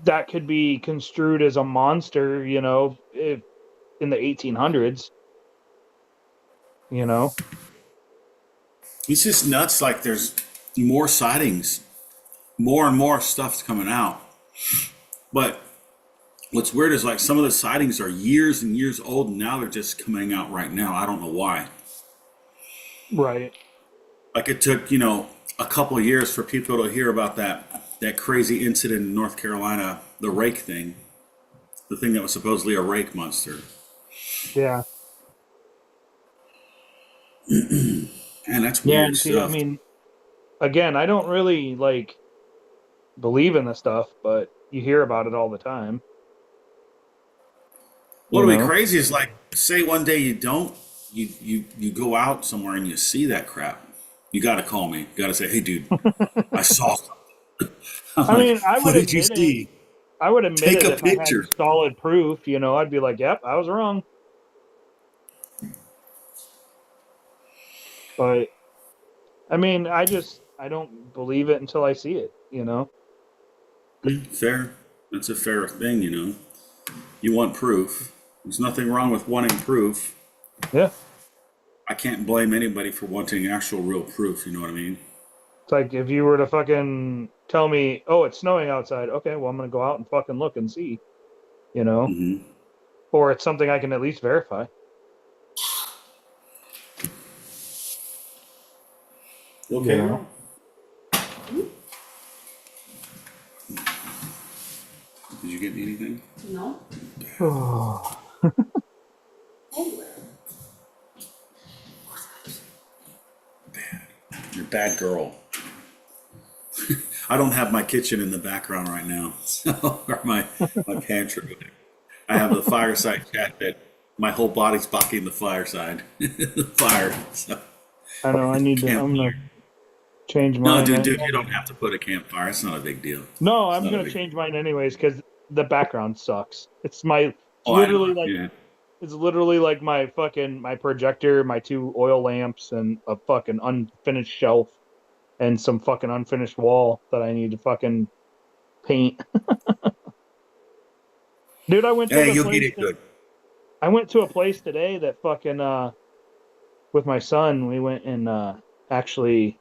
that could be construed as a monster, if in the 1800s, It's just nuts. Like there's more sightings, more and more stuff's coming out. But what's weird is like some of the sightings are years and years old, and now they're just coming out right now. I don't know why. Right. Like it took, a couple of years for people to hear about that crazy incident in North Carolina, the rake thing, the thing that was supposedly a rake monster. Yeah. Man, that's Yeah, weird and see, I stuff. mean, again, I don't really like believe in the stuff, but you hear about it all the time. What'll be crazy is like, say one day you don't, you go out somewhere and you see that crap. You got to call me. You got to say, hey, dude, I saw something. I mean, I what would did you admit it. see? I would admit Take it a if I had picture. solid proof, I'd be like, yep, I was wrong. But I mean, I don't believe it until I see it, Fair. That's a fair thing, You want proof. There's nothing wrong with wanting proof. Yeah. I can't blame anybody for wanting actual real proof, you know what I mean? It's like if you were to fucking tell me, oh, it's snowing outside. Okay, well, I'm going to go out and fucking look and see, Mm-hmm. or it's something I can at least verify. Okay. Did you get me anything? No. Oh, Oh, You're a bad girl. I don't have my kitchen in the background right now, so, or my pantry. I have the fireside chat that my whole body's blocking the fireside, the fire. So I know. I need to. I'm campfire. gonna change No, mine. dude, you don't have to put a campfire. It's not a big deal. No, It's I'm not a gonna big. change mine anyways because the background sucks. It's my. It's Oh, I literally know. like. Yeah. It's literally like my fucking my projector, my 2 oil lamps, and a fucking unfinished shelf, and some fucking unfinished wall that I need to fucking paint. Dude, I went to Hey, the you'll get place. it good. I went to a place today that fucking with my son. We went and actually.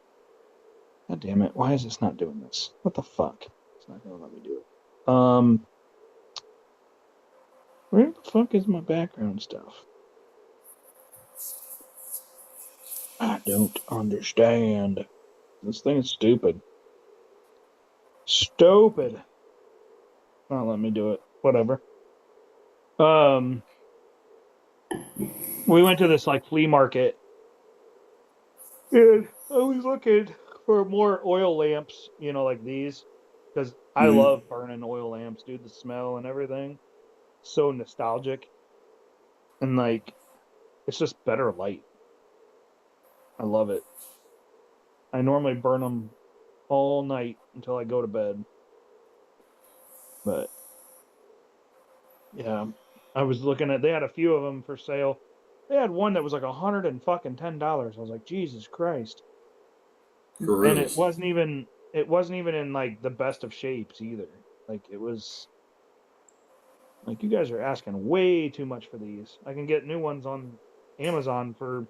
God damn it! Why is this not doing this? What the fuck? It's not gonna let me do it. Where the fuck is my background stuff? I don't understand. This thing is stupid. Stupid. Not let me do it. Whatever. Um, we went to this like flea market, and I was looking for more oil lamps, like these, because I Hmm. love burning oil lamps, dude. The smell and everything, so nostalgic, and like it's just better light. I love it. I normally burn them all night until I go to bed, but yeah, I was looking at. They had a few of them for sale. They had one that was like $110. I was like, Jesus Christ! For And it reals. wasn't even. It wasn't even in like the best of shapes either. Like it was. Like you guys are asking way too much for these. I can get new ones on Amazon for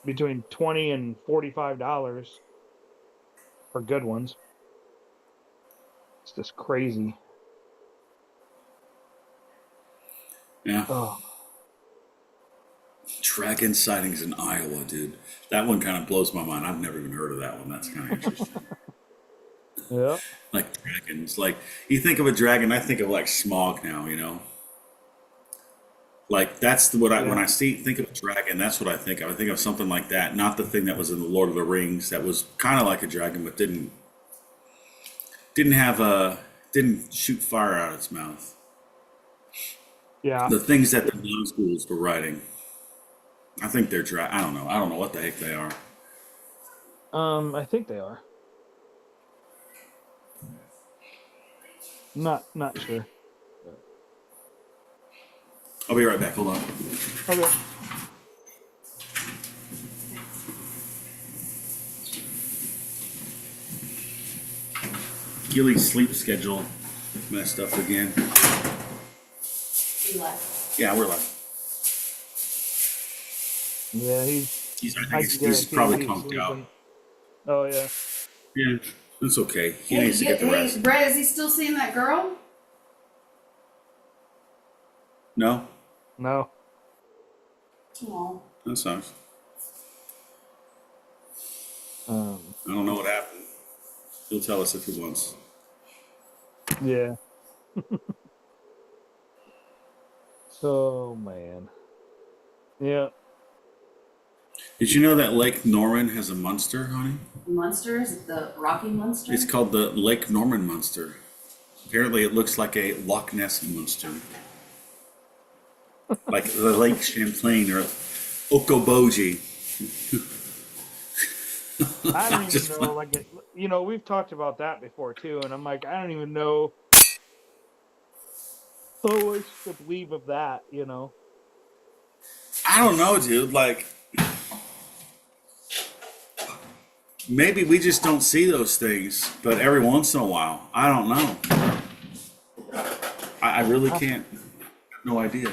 between $20 and $45 for good ones. It's just crazy. Yeah. Oh, Dragon sightings in Iowa, dude. That one kind of blows my mind. I've never even heard of that one. That's kind of interesting. yeah. Like dragons. Like, you think of a dragon, I think of like smog now, Like, that's what Yeah. when I think of a dragon, that's what I think of. I think of something like that, not the thing that was in the Lord of the Rings that was kind of like a dragon, but didn't shoot fire out of its mouth. Yeah. The things that the non-schools were writing, I think they're I don't know. I don't know what the heck they are. I think they are. Not sure. I'll be right back. Hold on. Okay. Gilly's sleep schedule messed up again. he left. Yeah, we're like Yeah, I can he's guarantee probably he's conked out. sleeping. Oh yeah. Yeah, it's okay. He Hey, needs to get the rest. Brett, is he still seeing that girl? No, No. Oh. that sucks. Um. I don't know what happened. He'll tell us if he wants. Yeah. Oh man. Yeah. Did you know that Lake Norman has a monster, honey? Munster? Is it the Rocky Munster? It's called the Lake Norman monster. Apparently, it looks like a Loch Ness monster, like the Lake Champlain or Okoboji. I don't Just even know. Like, we've talked about that before too, and I'm like, I don't even know how much to believe of that. I don't know, dude. Like, maybe we just don't see those things, but every once in a while, I don't know. I really can't. No idea.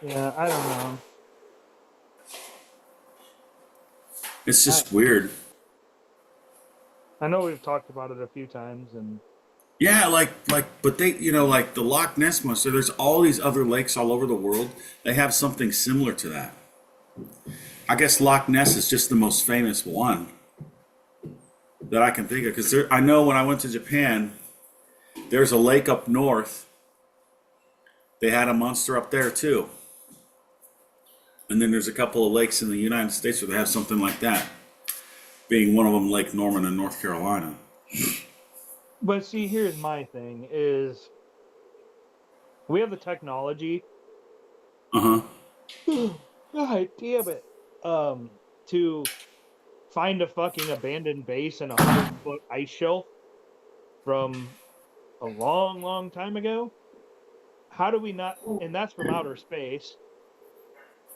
Yeah, I don't know. It's just weird. I know we've talked about it a few times, and Yeah, but they, like the Loch Ness monster. There's all these other lakes all over the world. They have something similar to that. I guess Loch Ness is just the most famous one that I can think of. Because I know when I went to Japan, there's a lake up north. They had a monster up there too. And then there's a couple of lakes in the United States where they have something like that. Being one of them Lake Norman in North Carolina. But see, here's my thing: is we have the technology. Uh-huh. God damn it! To find a fucking abandoned base in a 100-foot ice shelf from a long, long time ago. How do we not? And that's from outer space.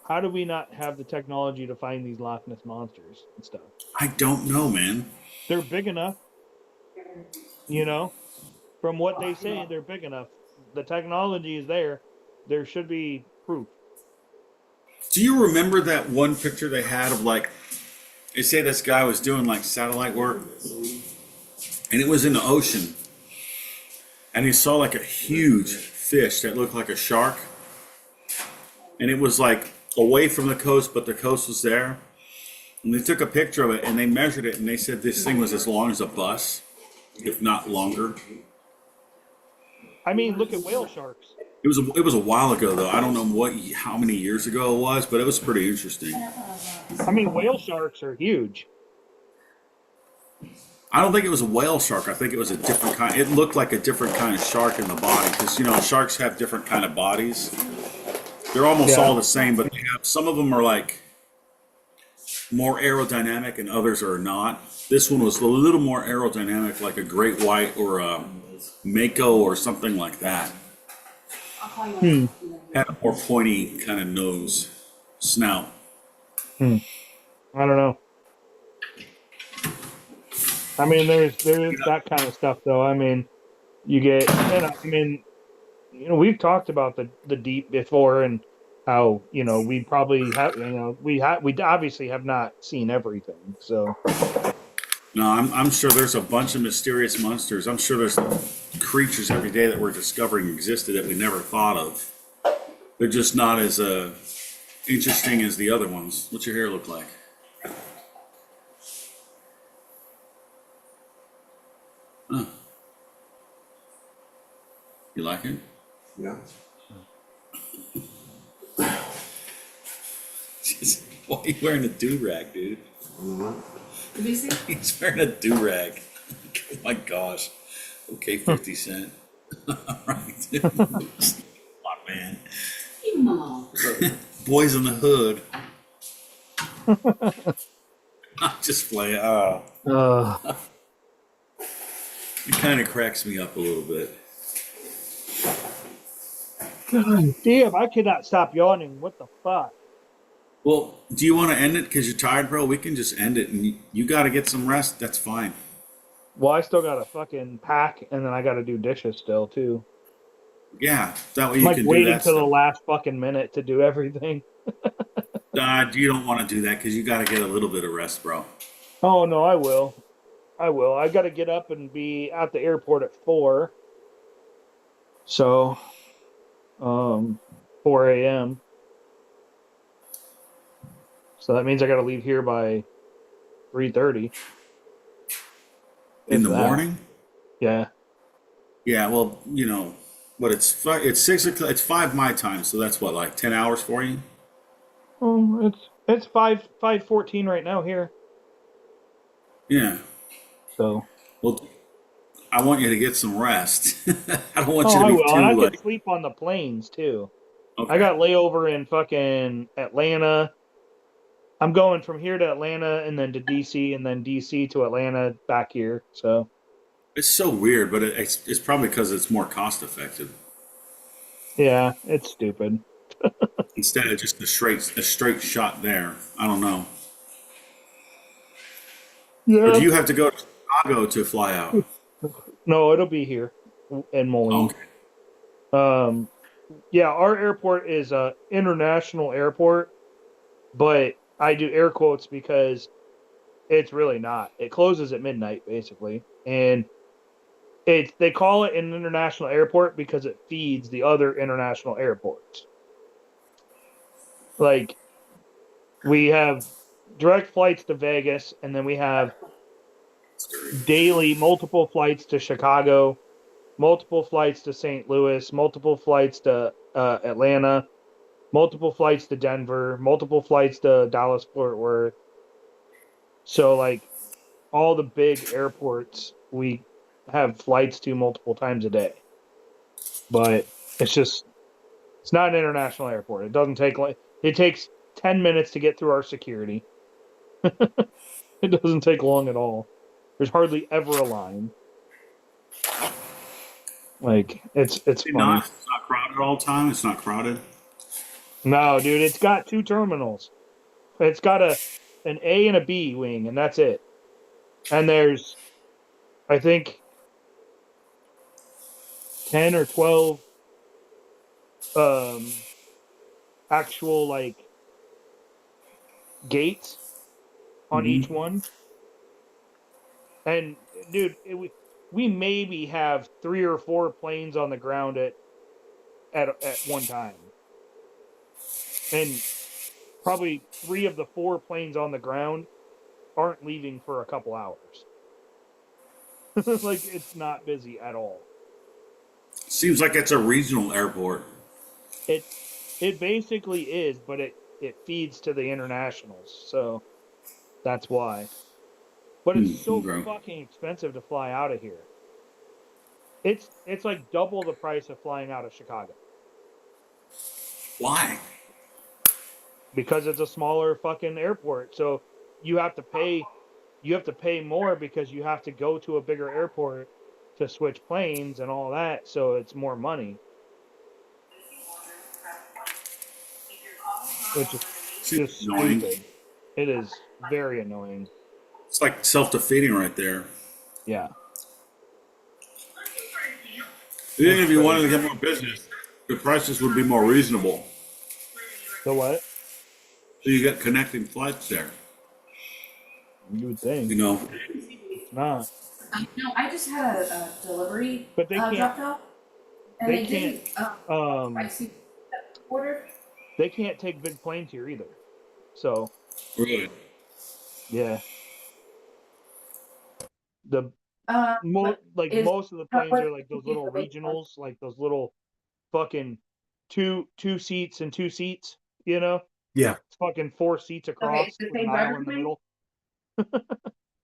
How do we not have the technology to find these Loch Ness monsters and stuff? I don't know, man. They're big enough, you know. From what they say, they're big enough. The technology is there. There should be proof. Do you remember that one picture they had of like, they say this guy was doing like satellite work, and it was in the ocean, and he saw like a huge fish that looked like a shark, and it was like away from the coast, but the coast was there, and they took a picture of it and they measured it, and they said this thing was as long as a bus, if not longer. I mean, look at whale sharks. It was a while ago though. I don't know how many years ago it was, but it was pretty interesting. I mean, whale sharks are huge. I don't think it was a whale shark. I think it was a different kind. It looked like a different kind of shark in the body because sharks have different kind of bodies. They're almost all the same, but they have, some of them are like more aerodynamic and others are not. This one was a little more aerodynamic, like a great white or a mako or something like that. I'll call you. Had a more pointy kind of nose, snout. I don't know. I mean, there's that kind of stuff though. I mean, you get, we've talked about the deep before and how we probably have, we obviously have not seen everything. So No, I'm sure there's a bunch of mysterious monsters. I'm sure there's creatures every day that we're discovering existed that we never thought of. They're just not as interesting as the other ones. What's your hair look like? Huh. You like it? Yeah. Why are you wearing a do-rag, dude? Did you see? He's wearing a do-rag. Oh my gosh. Okay, 50 Cent. All right. Come on, man. Leave him alone. Boys in the Hood. I'm just playing. It kind of cracks me up a little bit. God damn, I cannot stop yawning. What the fuck? Well, do you want to end it because you're tired, bro? We can just end it, and you got to get some rest. That's fine. Well, I still got to fucking pack, and then I got to do dishes still too. Yeah, that way I'm you like can do waiting that till the stuff. last fucking minute to do everything. You don't want to do that because you got to get a little bit of rest, bro. Oh no, I will. I got to get up and be at the airport at 4. So, 4 a.m. So that means I got to leave here by 3:30. In the that. morning? Yeah. Yeah, well, but it's 6 o'clock. It's 5 my time, so that's what, like 10 hours for you? It's 5:14 right now here. Yeah. So. Well, I want you to get some rest. I don't want Oh, you to I be will. And I too could like. sleep on the planes too. Okay. I got layover in fucking Atlanta. I'm going from here to Atlanta and then to DC and then DC to Atlanta back here. So It's so weird, but it's probably because it's more cost effective yeah, it's stupid. instead of just a straight shot there. I don't know. Or do Yeah. you have to go to Chicago to fly out? No, it'll be here in Moline. Okay. Yeah, our airport is a international airport, but I do air quotes because it's really not. It closes at midnight basically, and they call it an international airport because it feeds the other international airports. Like we have direct flights to Vegas, and then we have daily multiple flights to Chicago, multiple flights to St. Louis, multiple flights to Atlanta, multiple flights to Denver, multiple flights to Dallas Fort Worth. So like all the big airports we have flights to multiple times a day. But it's not an international airport. It doesn't take like it takes 10 minutes to get through our security. It doesn't take long at all. There's hardly ever a line. Like it's funny. It's not crowded all the time. It's not crowded. No, dude, it's got two terminals. It's got an A and a B wing, and that's it. And there's I think 10 or 12 actual like gates on Mhm. each one. And dude, we maybe have 3 or 4 planes on the ground at one time. And probably 3 of the 4 planes on the ground aren't leaving for a couple hours. Like it's not busy at all. Seems like it's a regional airport. It basically is, but it feeds to the internationals, so that's why. But it's so Okay. fucking expensive to fly out of here. It's like double the price of flying out of Chicago Why? because it's a smaller fucking airport. So you have to pay more because you have to go to a bigger airport to switch planes and all that, so it's more money. Which is Seems just annoying. stupid. It is very annoying. It's like self-defeating right there. Yeah. Even if you wanted to get more business, the prices would be more reasonable. So what? So you get connecting flights there. You would think. You know, It's not. No, I just had a delivery But they can't dropped off, and they they can't didn't. I um see order. they can't take big planes here either. So really. yeah. The But is most of the planes are like those is little the big one. regionals, like those little fucking two seats and 2 seats, you know? Yeah. It's fucking 4 seats Okay, across it's the with an same aisle driver in the thing? middle.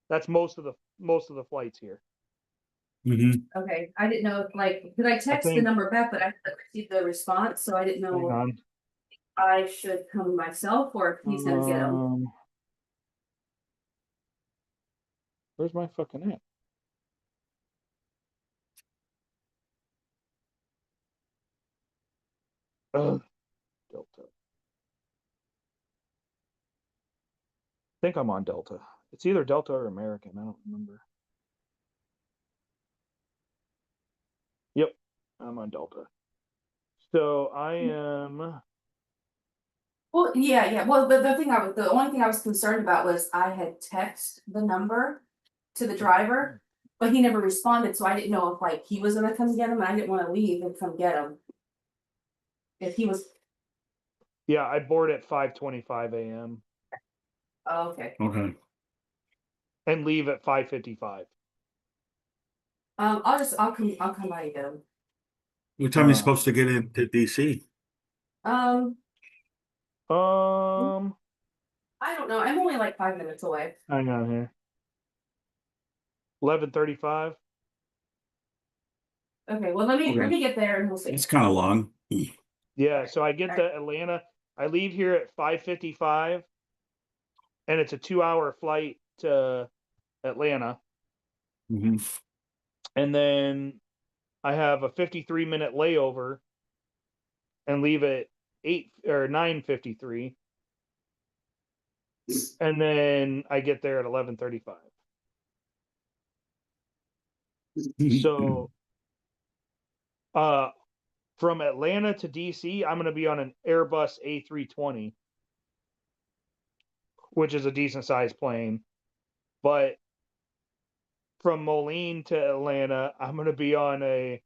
That's most of the flights here. Mm-hmm. Okay, I didn't know if did I I text the think number back, but I didn't receive the response, so I didn't hang know if on. I should come myself or if he's gonna get them. Where's my fucking app? Delta. I think I'm on Delta. It's either Delta or American. I don't remember. Yep, I'm on Delta. So I am. Well, yeah. Well, the only thing I was concerned about was I had text the number to the driver, but he never responded, so I didn't know if he was gonna come get him, and I didn't wanna leave and come get him. If he was, Yeah, I board at 5:25 a.m. oh, okay. Okay. and leave at 5:55. I'll come by and get him. What time are you Uh, supposed to get into DC? Um, um, I don't know, I'm only 5 minutes away. hang on here. 11:35. Okay, well, let me get there and we'll see. It's kind of long. Yeah, so I get to Atlanta. I leave here at 5:55, and it's a 2-hour flight to Atlanta, Mm-hmm. and then I have a 53-minute layover, and leave at 9:53, and then I get there at 11:35. So, from Atlanta to DC, I'm going to be on an Airbus A320, which is a decent sized plane. But from Moline to Atlanta, I'm going to be on a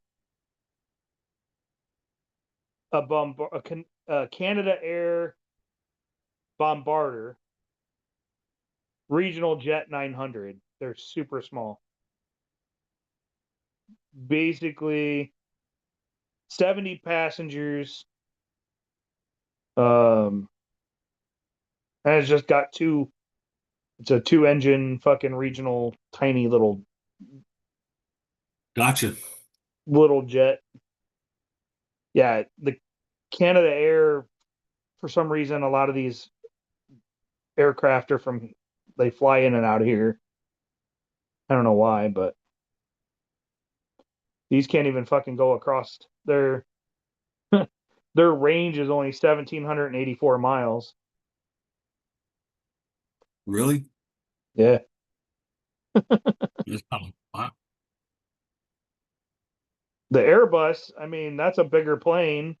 Canada Air Bombardier Regional Jet 900. They're super small. basically 70 passengers. And it's just got it's a 2-engine fucking regional tiny little Gotcha. jet. Yeah, the Canada Air, for some reason, a lot of these aircraft are they fly in and out of here. I don't know why, but these can't even fucking go across their range is only 1,784 miles. Really? Yeah. Wow. The Airbus, I mean, that's a bigger plane.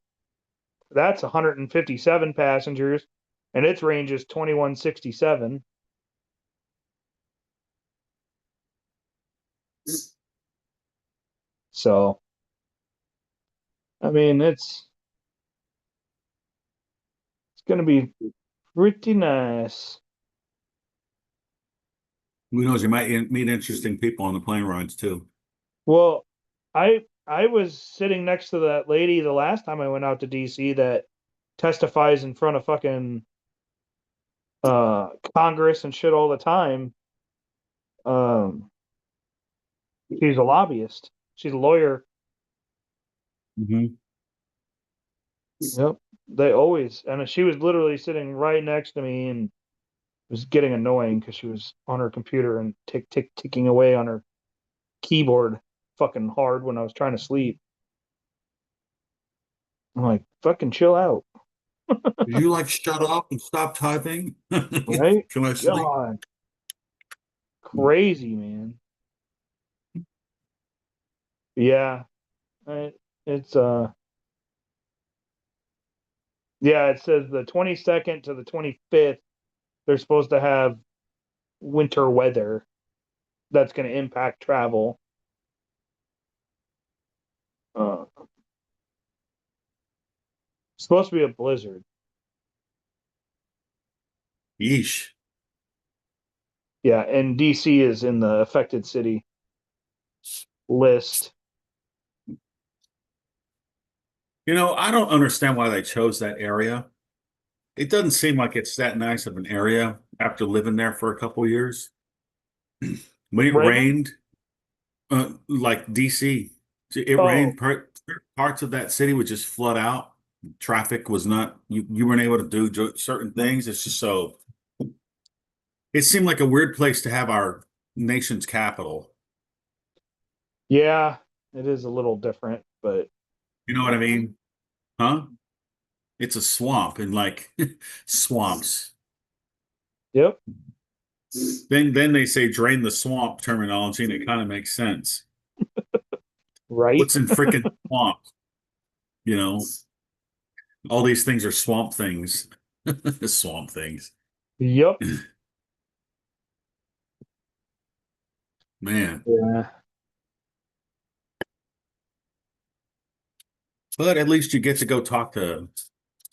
That's 157 passengers, and its range is 2,167. So, I mean, it's going to be pretty nice. Who knows? You might meet interesting people on the plane rides too. Well, I was sitting next to that lady the last time I went out to DC that testifies in front of fucking Congress and shit all the time. She's a lobbyist. She's a lawyer. Mm-hmm. Yep. They always, and she was literally sitting right next to me, and it was getting annoying because she was on her computer and ticking away on her keyboard fucking hard when I was trying to sleep. I'm like, fucking chill out. Did you like shut up and stop typing? Right? Can I sleep? God. Crazy, man. Yeah. It's yeah, it says the 22nd to the 25th they're supposed to have winter weather that's going to impact travel. Supposed to be a blizzard. Yeesh. Yeah, and DC is in the affected city list. You know, I don't understand why they chose that area. It doesn't seem like it's that nice of an area after living there for a couple years. When it Right? rained, like DC, it Oh, rained. Parts of that city would just flood out. Traffic was not. You weren't able to do certain things. It's just so. It seemed like a weird place to have our nation's capital. yeah, it is a little different, but You know what I mean? Huh? It's a swamp and like swamps. yep, Then they say drain the swamp terminology, and it kind of makes sense. right? What's in freaking swamp? You know, all these things are swamp things. Swamp things. Yep. Man. Yeah. But at least you get to go talk to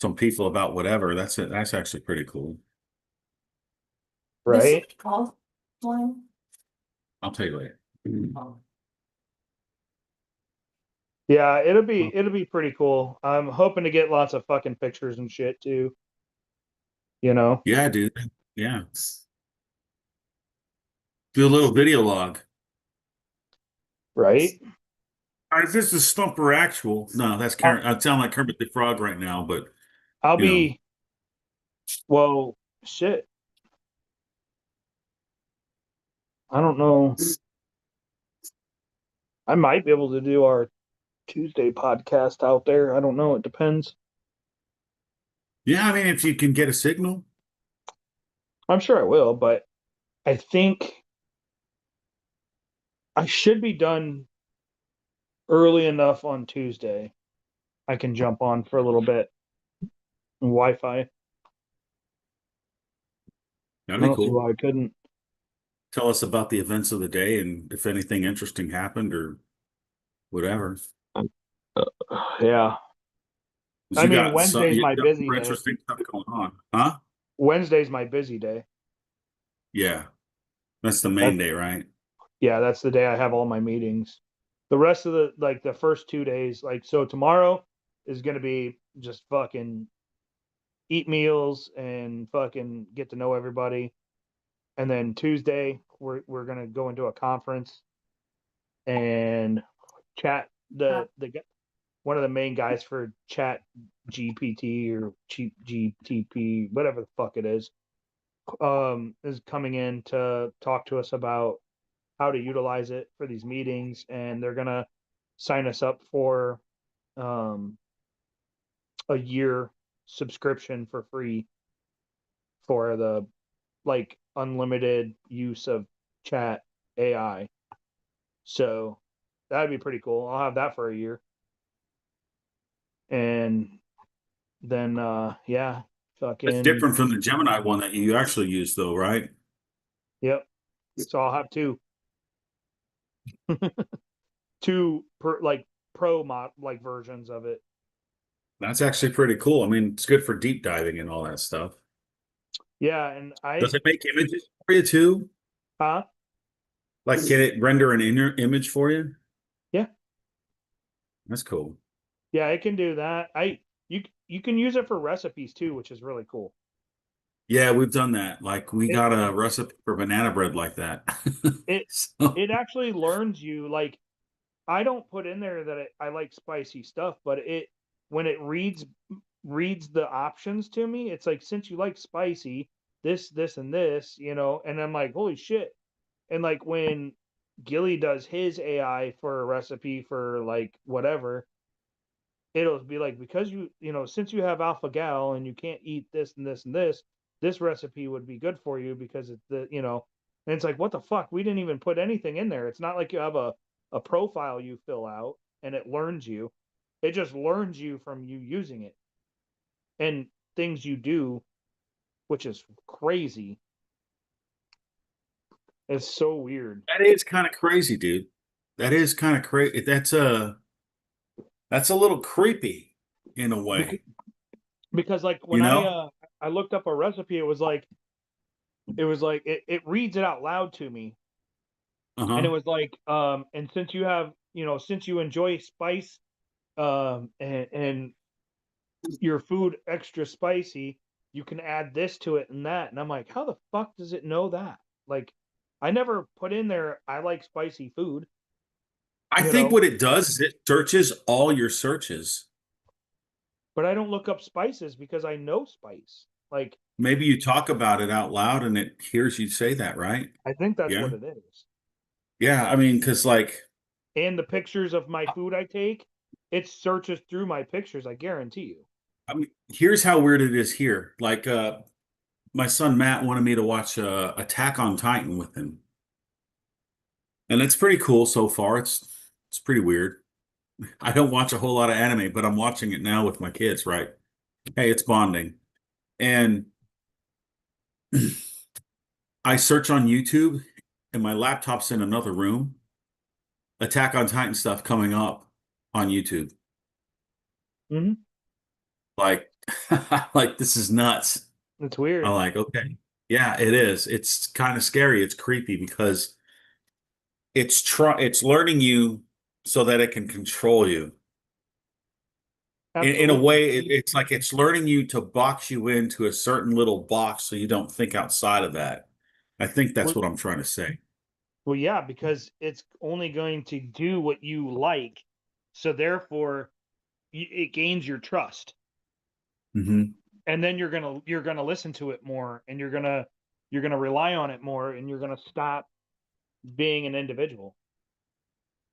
some people about whatever. That's it. That's actually pretty cool. Right? Call one. I'll tell you later. Yeah, it'll be pretty cool. I'm hoping to get lots of fucking pictures and shit too. You know? Yeah, dude. Yeah. Do a little video log. Right? Is this a Stumper actual? No, that's I'll, Karen. I sound like Kermit the Frog right now, but I'll you know. be well, shit. I don't know. I might be able to do our Tuesday podcast out there. I don't know. It depends. Yeah, I mean, if you can get a signal. I'm sure I will, but I think I should be done early enough on Tuesday. I can jump on for a little bit. Wi-Fi. I That'd be don't see cool. why I couldn't. Tell us about the events of the day and if anything interesting happened or whatever. Yeah. 'Cause I mean, Wednesday's you my got busy more day. interesting stuff going on. Huh? Wednesday's my busy day. Yeah. That's the main That's day, right? yeah, that's the day I have all my meetings. The rest of the first 2 days, like, so tomorrow is gonna be just fucking eat meals and fucking get to know everybody. And then Tuesday, we're gonna go into a conference and chat one of the main guys for Chat GPT or Cheap GTP, whatever the fuck it is coming in to talk to us about how to utilize it for these meetings, and they're gonna sign us up for a year subscription for free for the like unlimited use of chat AI. So that'd be pretty cool. I'll have that for a year. And then yeah, fucking It's different from the Gemini one that you actually use, though, right? Yep. So I'll have two. Two per like pro mod like versions of it. That's actually pretty cool. I mean, it's good for deep diving and all that stuff. Yeah, and Does it make images for you too? huh? Like, can it render an inner image for you? Yeah. That's cool. Yeah, it can do that. You can use it for recipes too, which is really cool. Yeah, we've done that. Like, we It- got a recipe for banana bread like that. It So, it actually learns you, like, I don't put in there that I like spicy stuff, but it when it reads the options to me, it's like, since you like spicy, this and this, and I'm like, holy shit. And like when Gilly does his AI for a recipe for like whatever, it'll be like, because since you have alpha gal and you can't eat this and this and this recipe would be good for you because it's and it's like, what the fuck? We didn't even put anything in there. It's not like you have a profile you fill out and it learns you. It just learns you from you using it and things you do, which is crazy. It's so weird. that is kind of crazy, dude. That is kind of crazy. That's a little creepy in a way. Because like You when know? I looked up a recipe, it was like it reads it out loud to me, and it Uh-huh. was like and since you have since you enjoy spice and your food extra spicy, you can add this to it and that. And I'm like, how the fuck does it know that? Like, I never put in there I like spicy food, I you think know, what it does is it searches all your searches. but I don't look up spices because I know spice. Like, Maybe you talk about it out loud and it hears you say that, right? I think that's Yeah. what it is. Yeah. I mean, because like, And the pictures of my food I take, it searches through my pictures, I guarantee you. I mean, here's how weird it is here. Like, my son Matt wanted me to watch Attack on Titan with him, and it's pretty cool so far. It's pretty weird. I don't watch a whole lot of anime, but I'm watching it now with my kids, right? Hey, it's bonding. And I search on YouTube, and my laptop's in another room. Attack on Titan stuff coming up on YouTube. Mm-hmm. Like, like this is nuts. It's weird. I'm like, okay, yeah, it is. It's kind of scary. It's creepy because it's learning you so that it can control you. In a Absolutely. way, it's like it's learning you to box you into a certain little box so you don't think outside of that. I think that's Well, what I'm trying to say. well, yeah, because it's only going to do what you like, so therefore it gains your trust, Hmm. and then you're gonna listen to it more, and you're gonna rely on it more, and you're gonna stop being an individual,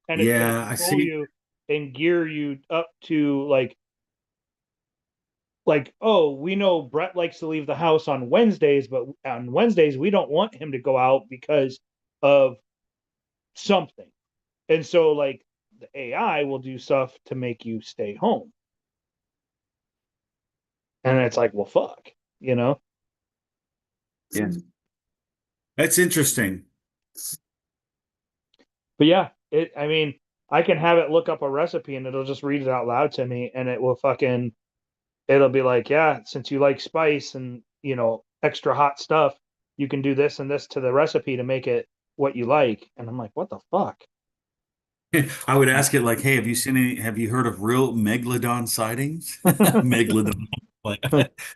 and it's gonna Yeah, I control see. you and gear you up to like, oh, we know Brett likes to leave the house on Wednesdays, but on Wednesdays we don't want him to go out because of something. And so like the AI will do stuff to make you stay home. And it's like, well, fuck, you know? Yeah, that's interesting. But yeah, I mean, I can have it look up a recipe and it'll just read it out loud to me, and it'll be like, yeah, since you like spice and, extra hot stuff, you can do this and this to the recipe to make it what you like. And I'm like, what the fuck? I would ask it like, "Hey, have you heard of real megalodon sightings?" Megalodon. Like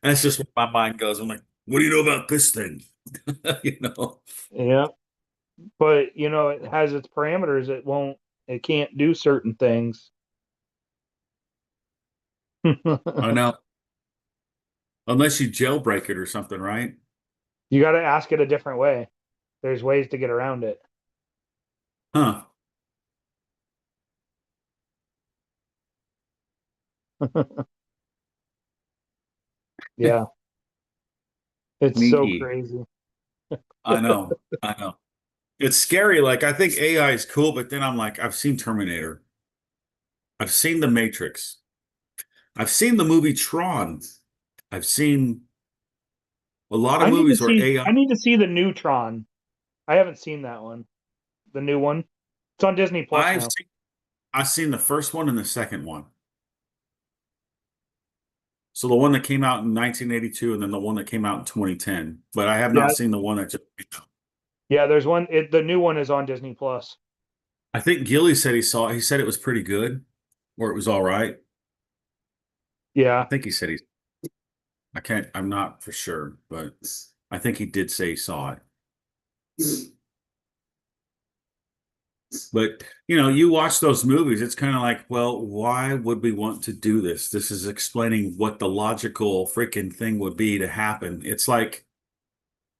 that's just where my mind goes. I'm like, "What do you know about this thing?" You know. Yeah, but it has its parameters. It can't do certain things. I know. Unless you jailbreak it or something, right? You got to ask it a different way. There's ways to get around it. Huh. Yeah, it's so Neaty. crazy. I know. I know. It's scary. Like I think AI is cool, but then I'm like, I've seen Terminator. I've seen The Matrix. I've seen the movie Tron. I've seen a lot of movies where AI. I need to see the Neutron. I haven't seen that one. The new one. It's on Disney Plus I've now. seen I've seen the first one and the second one. So the one that came out in 1982 and then the one that came out in 2010. But I have Yeah, not seen the one that just came out. yeah. There's one. The new one is on Disney Plus. I think Gilly said he said it was pretty good or it was all right. I Yeah. think he said I'm not for sure, but I think he did say he saw it. But you watch those movies, it's kind of like, well, why would we want to do this? This is explaining what the logical freaking thing would be to happen. It's like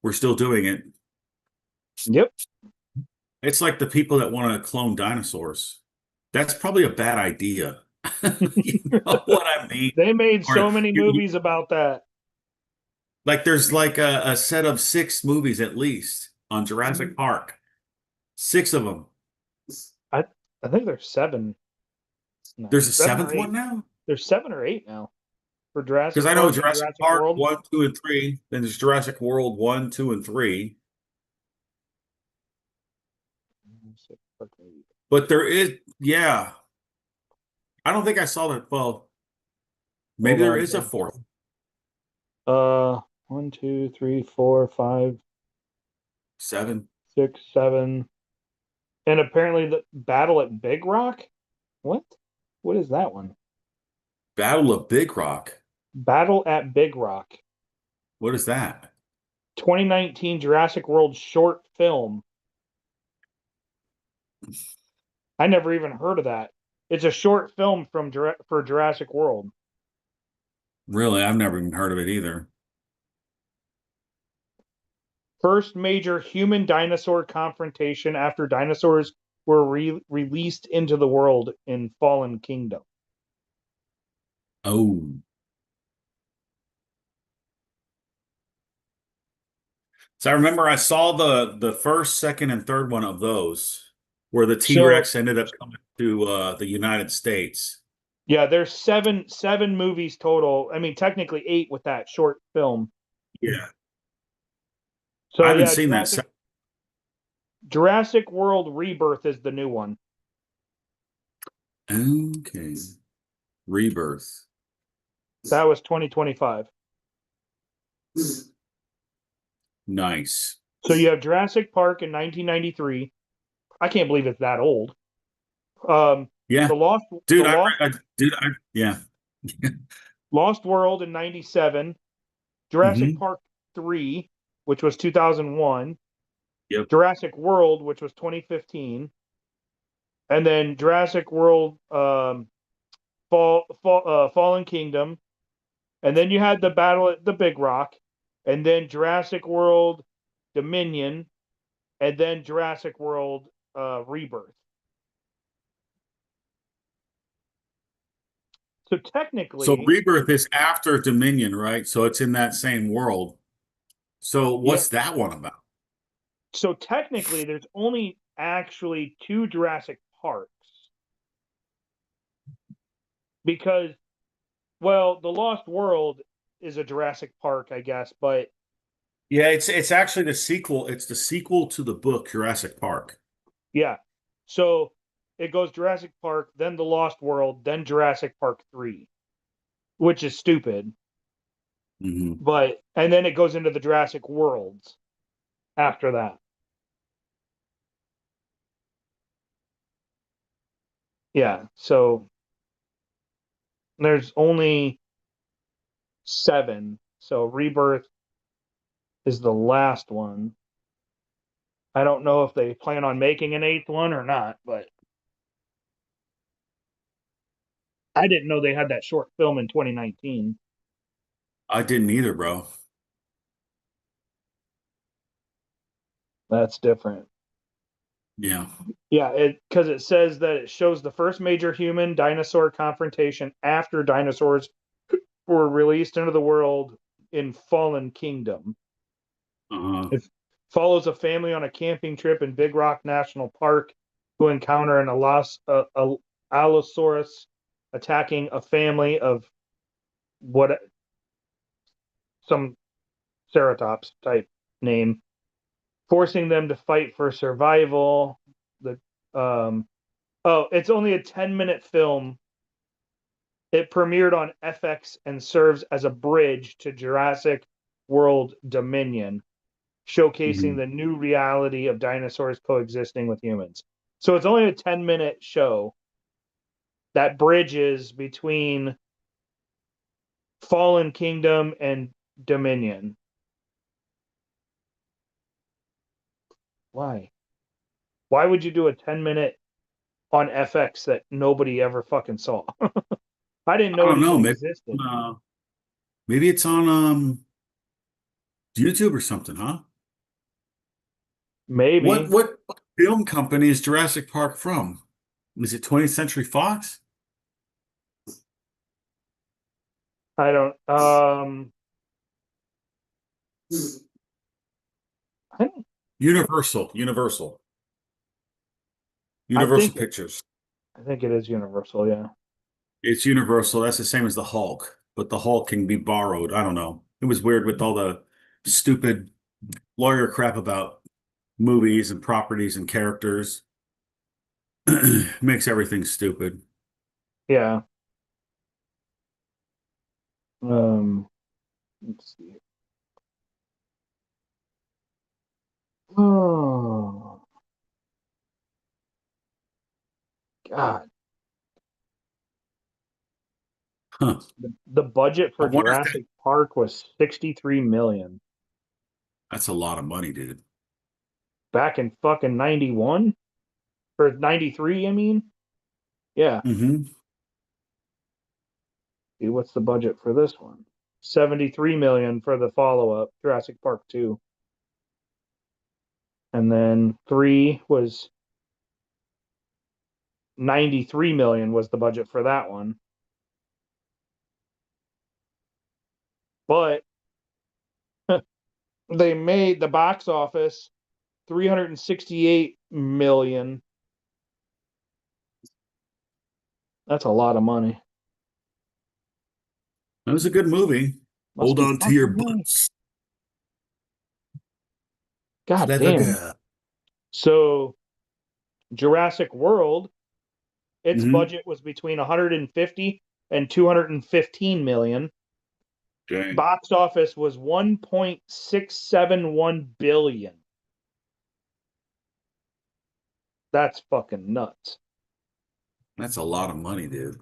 we're still doing it. Yep. It's like the people that want to clone dinosaurs. That's probably a bad idea. You know what I mean? They made Or so many movies about that. like there's like a set of 6 movies at least on Jurassic Park. 6 of them. I I think there's 7 now. There's a 7 or seventh 8. one now? There's 7 or 8 now for Because Jurassic I know Park and Jurassic Jurassic Park World. 1, 2, and 3. Then there's Jurassic World 1, 2, and 3. But there is, yeah. I don't think I saw that. Well, maybe Hold there on is a here. 4th. 1, 2, 3, 4, 5, 7. 6, 7. And apparently the Battle at Big Rock? What? What is that one? Battle of Big Rock. Battle at Big Rock. What is that? 2019 Jurassic World short film. I never even heard of that. It's a short film for Jurassic World. Really, I've never even heard of it either. First major human dinosaur confrontation after dinosaurs were released into the world in Fallen Kingdom. Oh. So I remember I saw the first, second, and third one of those where the So T-Rex ended up coming to the United States. yeah, there's seven movies total. I mean, technically 8 with that short film. Yeah. So I haven't yeah, seen that. Jurassic World Rebirth is the new one. Okay. Rebirth. That was 2025. Nice. So you have Jurassic Park in 1993. I can't believe it's that old. Yeah. The Lost Dude, yeah. Lost World in 97. Jurassic Hmm. Park 3, which was 2001. Yep. Jurassic World, which was 2015. And then Jurassic World Fallen Kingdom. And then you had the Battle at the Big Rock. And then Jurassic World Dominion. And then Jurassic World Rebirth. So technically, So Rebirth is after Dominion, right? So it's in that same world. So what's that one about? so technically, there's only actually 2 Jurassic Parks because, well, the Lost World is a Jurassic Park, I guess, but Yeah, it's actually the sequel. It's the sequel to the book Jurassic Park. yeah. So it goes Jurassic Park, then the Lost World, then Jurassic Park 3, which is stupid. Hmm. But and then it goes into the Jurassic Worlds after that. Yeah, so there's only 7. So Rebirth is the last one. I don't know if they plan on making an 8th one or not, but I didn't know they had that short film in 2019. I didn't either, bro. That's different. Yeah. Yeah, because it says that it shows the first major human dinosaur confrontation after dinosaurs were released into the world in Fallen Kingdom. Uh-huh. It follows a family on a camping trip in Big Rock National Park who encounter an Allosaurus attacking a family of what some Ceratops type name, forcing them to fight for survival. The it's only a 10-minute film. It premiered on FX and serves as a bridge to Jurassic World Dominion, showcasing the new reality of dinosaurs coexisting with humans. So it's only a 10-minute show that bridges between Fallen Kingdom and Dominion. Why? Why would you do a 10-minute on FX that nobody ever fucking saw? I didn't I know it don't know. even Maybe existed. maybe it's on YouTube or something, huh? Maybe. What film company is Jurassic Park from? Is it 20th Century Fox? I don't I don't Universal I think Pictures. I think it is Universal, yeah. It's Universal. That's the same as the Hulk, but the Hulk can be borrowed. I don't know. It was weird with all the stupid lawyer crap about movies and properties and characters. Makes everything stupid. Yeah. Let's see. Oh God. Huh. The budget I for wonder if that, Jurassic Park was 63 million that's a lot of money, dude. back in fucking 91 or 93, I mean. Yeah. Hmm. See, what's the budget for this one? 73 million for the follow-up, Jurassic Park 2. And then 3 was 93 million was the budget for that one. But they made the box office 368 million. That's a lot of money. That was a good movie. Must Hold be on to your fucking nice. butts. God Clever damn. girl. So Jurassic World, its Hmm. budget was between 150 and 215 million. Dang. Box office was 1.671 billion. That's fucking nuts. That's a lot of money, dude.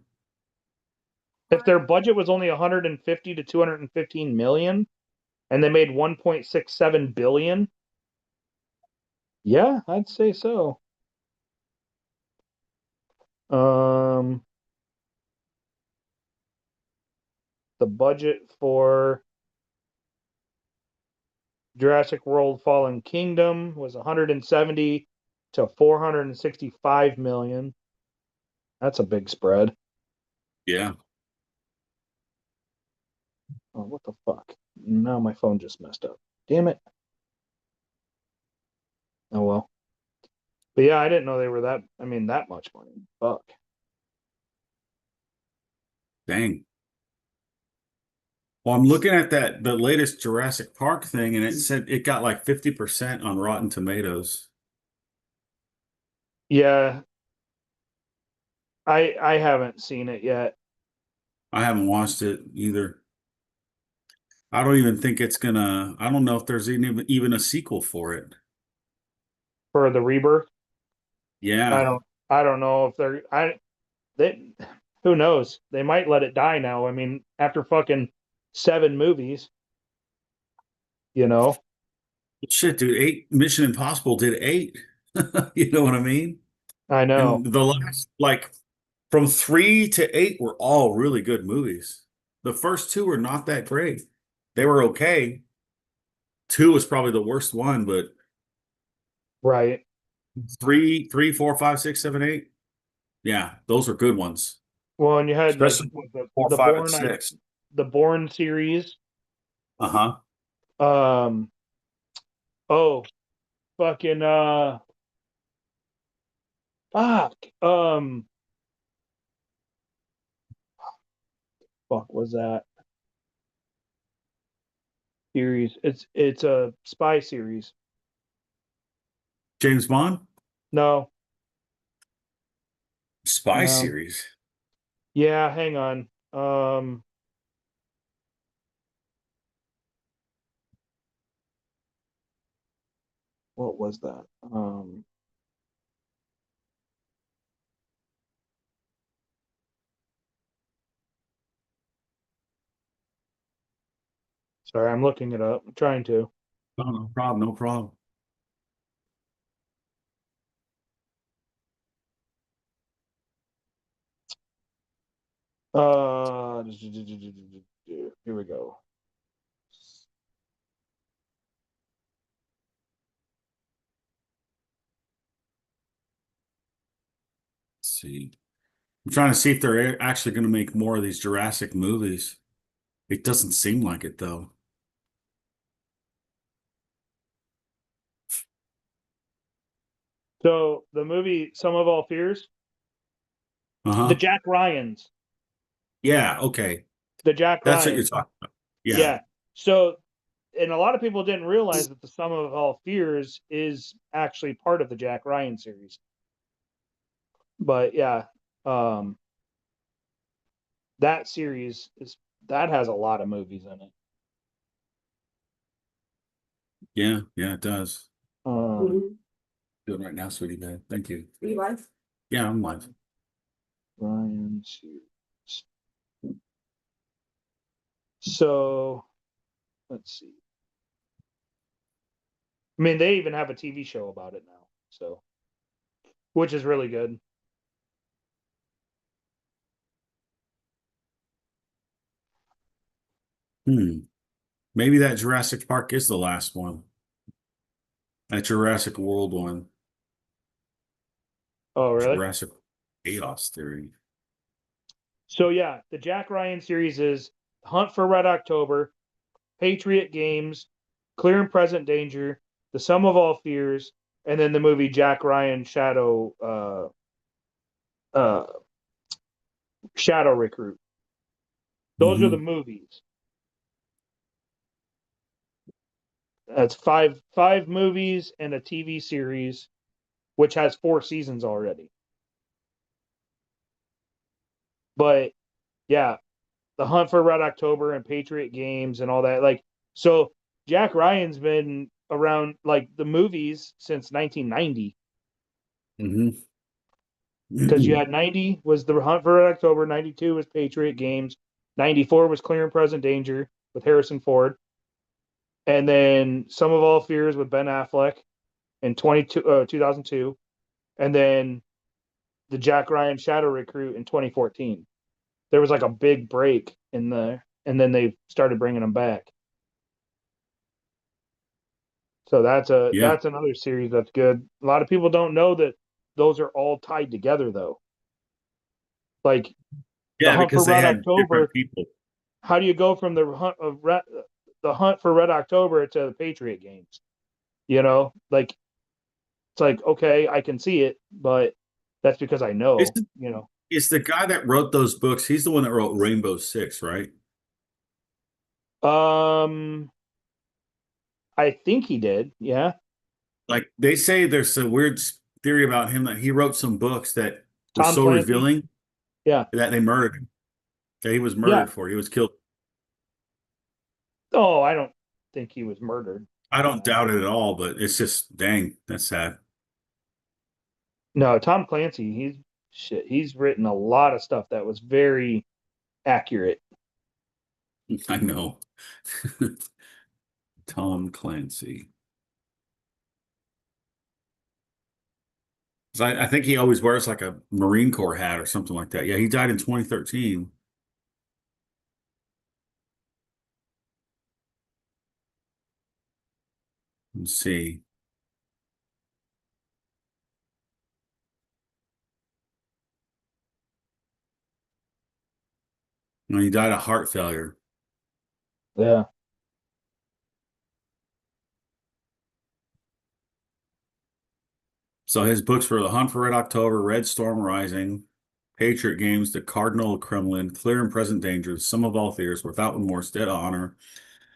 If their budget was only 150 to 215 million and they made 1.67 billion, yeah, I'd say so. The budget for Jurassic World Fallen Kingdom was 170 to 465 million. That's a big spread. Yeah. Oh, what the fuck? Now my phone just messed up. Damn it. Oh well. But yeah, I didn't know they were that much money. Fuck. Dang. Well, I'm looking at the latest Jurassic Park thing, and it said it got like 50% on Rotten Tomatoes. Yeah, I haven't seen it yet. I haven't watched it either. I don't even think it's gonna. I don't know if there's even a sequel for it. For the Rebirth. I Yeah. don't I don't know if they're they, who knows? They might let it die now. I mean, after fucking 7 movies, you know. Shit, dude, 8 Mission Impossible did 8. You know what I mean? I know. And the last, like, from 3 to 8 were all really good movies. The first 2 were not that great. They were okay. 2 was probably the worst one, but Right. 3, 4, 5, 6, 7, 8. Yeah, those are good ones. Well, and you had like Especially what, 4, the 5, and Bourne, 6. the Bourne series. Uh-huh. Um. Oh, fucking fuck. Fuck was that series? It's a spy series. James Bond? No, Spy no. series. Yeah, hang on. What was that? Sorry, I'm looking it up. I'm trying to. Oh, no problem, no problem. Here we go. Let's see. I'm trying to see if they're actually going to make more of these Jurassic movies. It doesn't seem like it, though. So the movie Some of All Fears, the Uh-huh. Jack Ryans, Yeah, okay. the Jack That's what you're Ryans. talking about. Yeah. Yeah. So, and a lot of people didn't realize that the Sum of All Fears is actually part of the Jack Ryan series. But yeah, um, that series that has a lot of movies in it. Yeah, yeah, it does. Um, Doing right now, sweetie man. Thank you. Are you live? Yeah, I'm live. Ryan series. So let's see. I mean, they even have a TV show about it now, so which is really good. Maybe that Jurassic Park is the last one. That Jurassic World one. Oh, really? Jurassic Chaos Theory. So yeah, the Jack Ryan series is Hunt for Red October, Patriot Games, Clear and Present Danger, The Sum of All Fears, and then the movie Jack Ryan uh Shadow Recruit. Those are the movies. That's five movies and a TV series, which has 4 seasons already. But yeah, The Hunt for Red October and Patriot Games and all that. Like, so Jack Ryan's been around like the movies since 1990. Because you had 90 was The Hunt for Red October, 92 was Patriot Games, 94 was Clear and Present Danger with Harrison Ford, and then Some of All Fears with Ben Affleck in 2002, and then the Jack Ryan Shadow Recruit in 2014. There was like a big break in the, and then they started bringing them back. So Yeah. that's another series that's good. A lot of people don't know that those are all tied together though. Like the Yeah, Hunt for because they Red had different October. people. How do you go from the Hunt for Red October to the Patriot Games? You know, like it's like okay, I can see it, but that's because I know. Isn't You know, It's the guy that wrote those books. He's the one that wrote Rainbow Six, right? um, I think he did. Yeah, Like they say there's a weird theory about him that he wrote some books that were Tom so Clancy. revealing Yeah, that they murdered him. That he was yeah. murdered for it. He was killed. Oh, I don't think he was murdered. I don't No, doubt it at all, but it's just dang, that's sad. no, Tom Clancy. shit, he's written a lot of stuff that was very accurate. I know. Tom Clancy. So I think he always wears like a Marine Corps hat or something like that. Yeah, he died in 2013. Let's see. No, he died of heart failure. Yeah. So his books were The Hunt for Red October, Red Storm Rising, Patriot Games, The Cardinal Kremlin, Clear and Present Danger, The Sum of All Fears, Without Remorse, Dead Honor,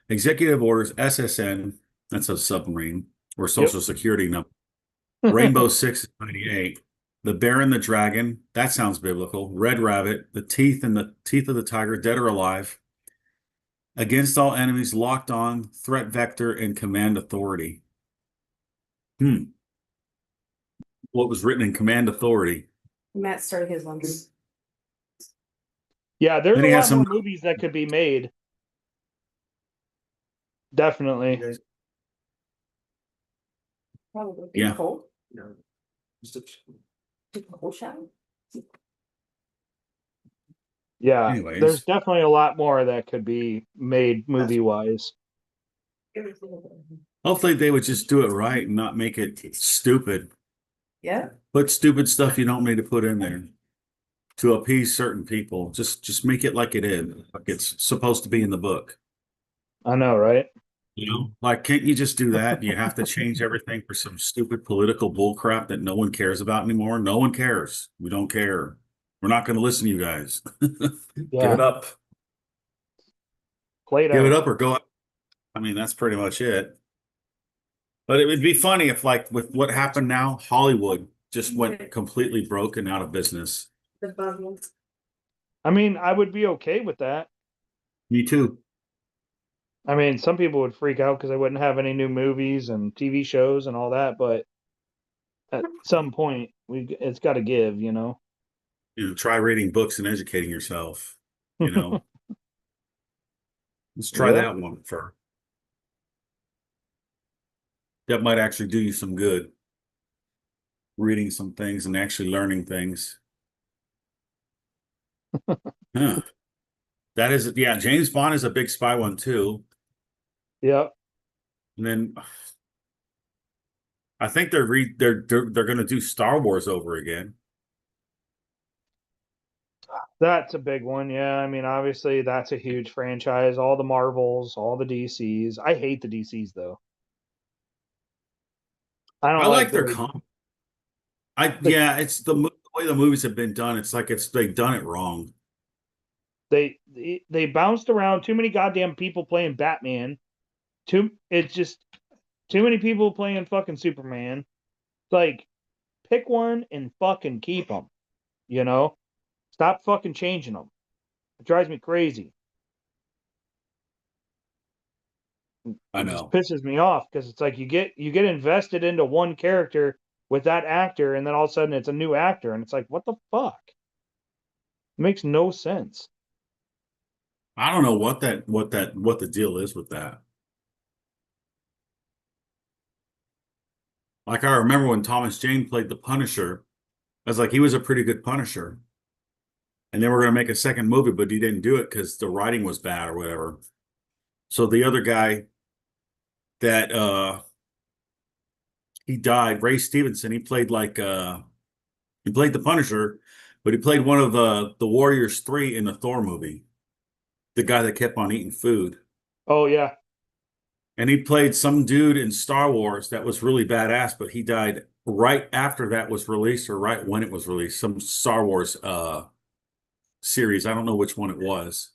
Executive Orders, SSN, that's a submarine, or Yep. Social Security number, Rainbow Six 98, The Bear and the Dragon, that sounds biblical, Red Rabbit, The Teeth and the Teeth of the Tiger, Dead or Alive, Against All Enemies, Locked On, Threat Vector, and Command Authority. What was written in Command Authority? Matt started his one. Yeah, there's Then a he lot has more some- movies that could be made. Definitely. Probably. Yeah. Cold? No. Take a cold shower? Yeah. Anyways. There's definitely a lot more that could be made movie wise. Hopefully they would just do it right and not make it stupid. Yeah. Put stupid stuff you don't need to put in there to appease certain people. Just make it like it is, like it's supposed to be in the book. I know, right? You know, like can't you just do that? You have to change everything for some stupid political bullcrap that no one cares about anymore. No one cares. We don't care. We're not going to listen to you guys. Give Yeah. it up. Play it Give it out. up or go. I mean, that's pretty much it. But it would be funny if, like, with what happened now, Hollywood just went completely broken out of business. The bubbles. I mean, I would be okay with that. Me too. I mean, some people would freak out because they wouldn't have any new movies and TV shows and all that, but at some point, it's got to give, you know. You know, try reading books and educating yourself. You know, let's try Yeah. that one first. That might actually do you some good. Reading some things and actually learning things. Huh. That is, yeah, James Bond is a big spy one too. Yep. And then I think they're going to do Star Wars over again. That's a big one. Yeah. I mean, obviously, that's a huge franchise. All the Marvels, all the DCs. I hate the DCs, though. I don't I like their the- com. Yeah, it's the way the movies have been done. It's like they've done it wrong. They bounced around too many goddamn people playing Batman. It's just too many people playing fucking Superman. Like, pick one and fucking keep them. You know, stop fucking changing them. It drives me crazy. I It know. just pisses me off because it's like you get invested into one character with that actor, and then all of a sudden it's a new actor, and it's like, what the fuck? It makes no sense. I don't know what the deal is with that. Like I remember when Thomas Jane played the Punisher, I was like, he was a pretty good Punisher. And they were going to make a second movie, but he didn't do it because the writing was bad or whatever. So the other guy that he died, Ray Stevenson, he played the Punisher, but he played one of the Warriors 3 in the Thor movie. The guy that kept on eating food. Oh yeah. And he played some dude in Star Wars that was really badass, but he died right after that was released or right when it was released. Some Star Wars series. I don't know which one it was.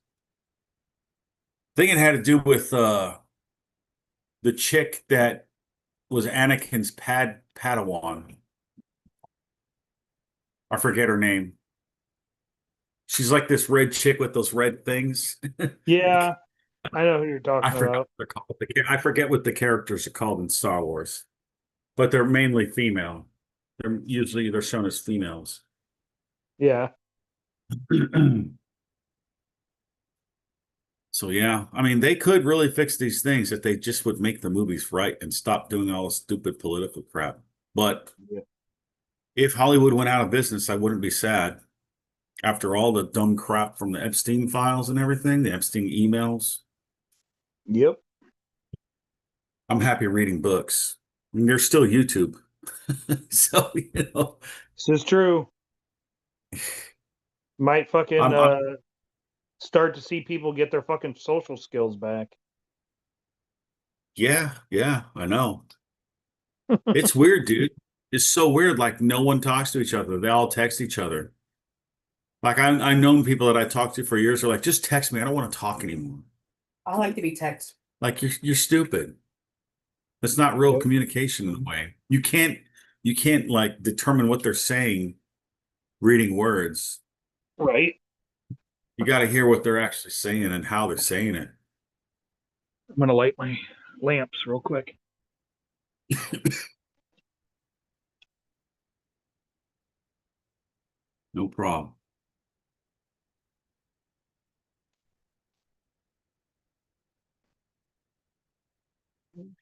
I think it had to do with the chick that was Anakin's Padawan. I forget her name. She's like this red chick with those red things. Yeah. I know who you're talking I forget about. what they're called. I forget what the characters are called in Star Wars, but they're mainly female. They're shown as females. Yeah. So yeah, I mean, they could really fix these things if they just would make the movies right and stop doing all the stupid political crap. But Yeah. if Hollywood went out of business, I wouldn't be sad. After all the dumb crap from the Epstein files and everything, the Epstein emails, Yep. I'm happy reading books. I mean, there's still YouTube. So, This is true. Might fucking I'm start to see people get their fucking social skills back. yeah, I know. It's weird, dude. It's so weird. Like no one talks to each other. They all text each other. Like I've known people that I talked to for years are like, just text me. I don't want to talk anymore. I like to be text. Like you're stupid. That's not real Yep. communication in a way. You can't like determine what they're saying reading words. Right. You got to hear what they're actually saying and how they're saying it. I'm gonna light my lamps real quick. No problem.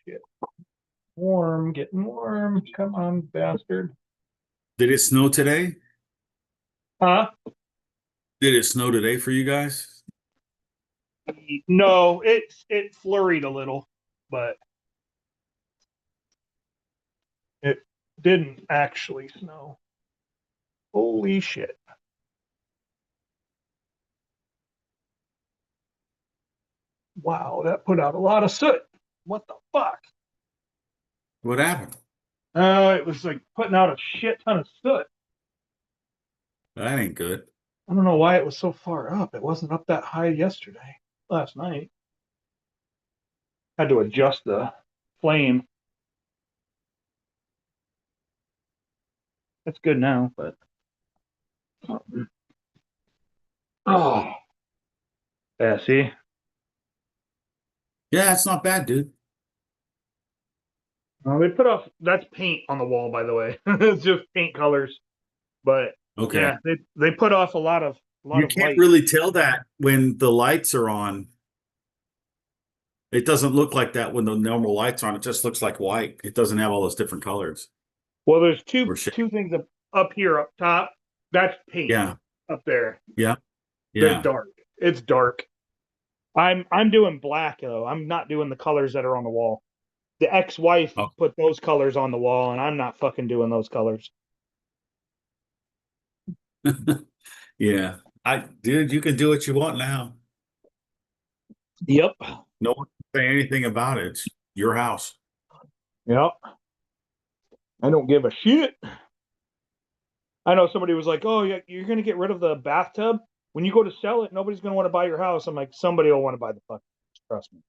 Shit. Warm, getting warm. Come on, bastard. Did it snow today? Huh? Did it snow today for you guys? No, it flurried a little, but it didn't actually snow. Holy shit. Wow, that put out a lot of soot. What the fuck? What happened? It was like putting out a shit ton of soot. That ain't good. I don't know why it was so far up. It wasn't up that high last night. Had to adjust the flame. It's good now, but oh, yeah. See, Yeah, it's not bad, dude. they put off. That's paint on the wall, by the way. It's just paint colors, but Okay. yeah, they put off a lot of You can't light. really tell that when the lights are on. It doesn't look like that when the normal lights are on. It just looks like white. It doesn't have all those different colors. Well, there's two Or shit. things up here up top. That's paint. Yeah, Up there. yeah, They're yeah. dark. It's dark. I'm doing black though. I'm not doing the colors that are on the wall. The ex-wife Oh. put those colors on the wall, and I'm not fucking doing those colors. Yeah. Dude, you can do what you want now. Yep. No one can say anything about it. It's your house. Yep. I don't give a shit. I know somebody was like, "Oh, you're going to get rid of the bathtub when you go to sell it. Nobody's going to want to buy your house." I'm like, "Somebody will want to buy the fucking house, trust me."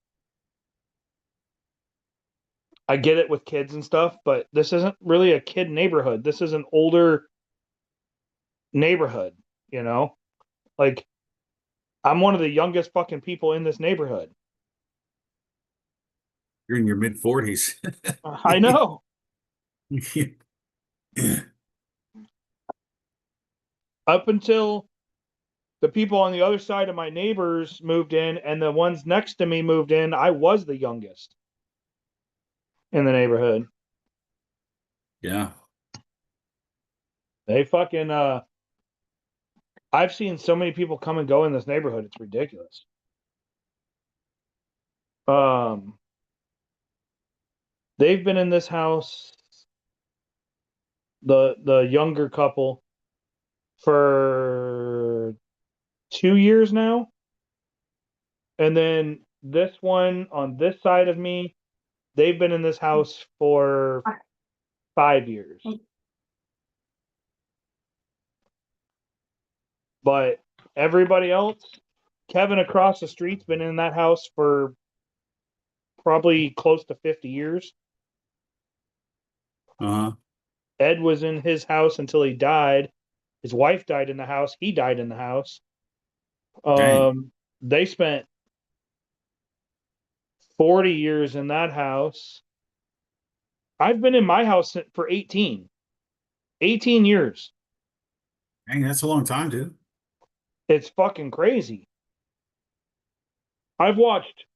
I get it with kids and stuff, but this isn't really a kid neighborhood. This is an older neighborhood, you know? Like, I'm one of the youngest fucking people in this neighborhood. You're in your mid 40s. I know. Up until the people on the other side of my neighbors moved in and the ones next to me moved in, I was the youngest in the neighborhood. Yeah. They fucking I've seen so many people come and go in this neighborhood, it's ridiculous. They've been in this house, the younger couple, for 2 years now. And then this one on this side of me, they've been in this house for 5 years. But everybody else, Kevin across the street's been in that house for probably close to 50 years. Uh-huh. Ed was in his house until he died. His wife died in the house. He died in the house. Dang. They spent 40 years in that house. I've been in my house for 18 years. Dang, that's a long time, dude. It's fucking crazy. I've watched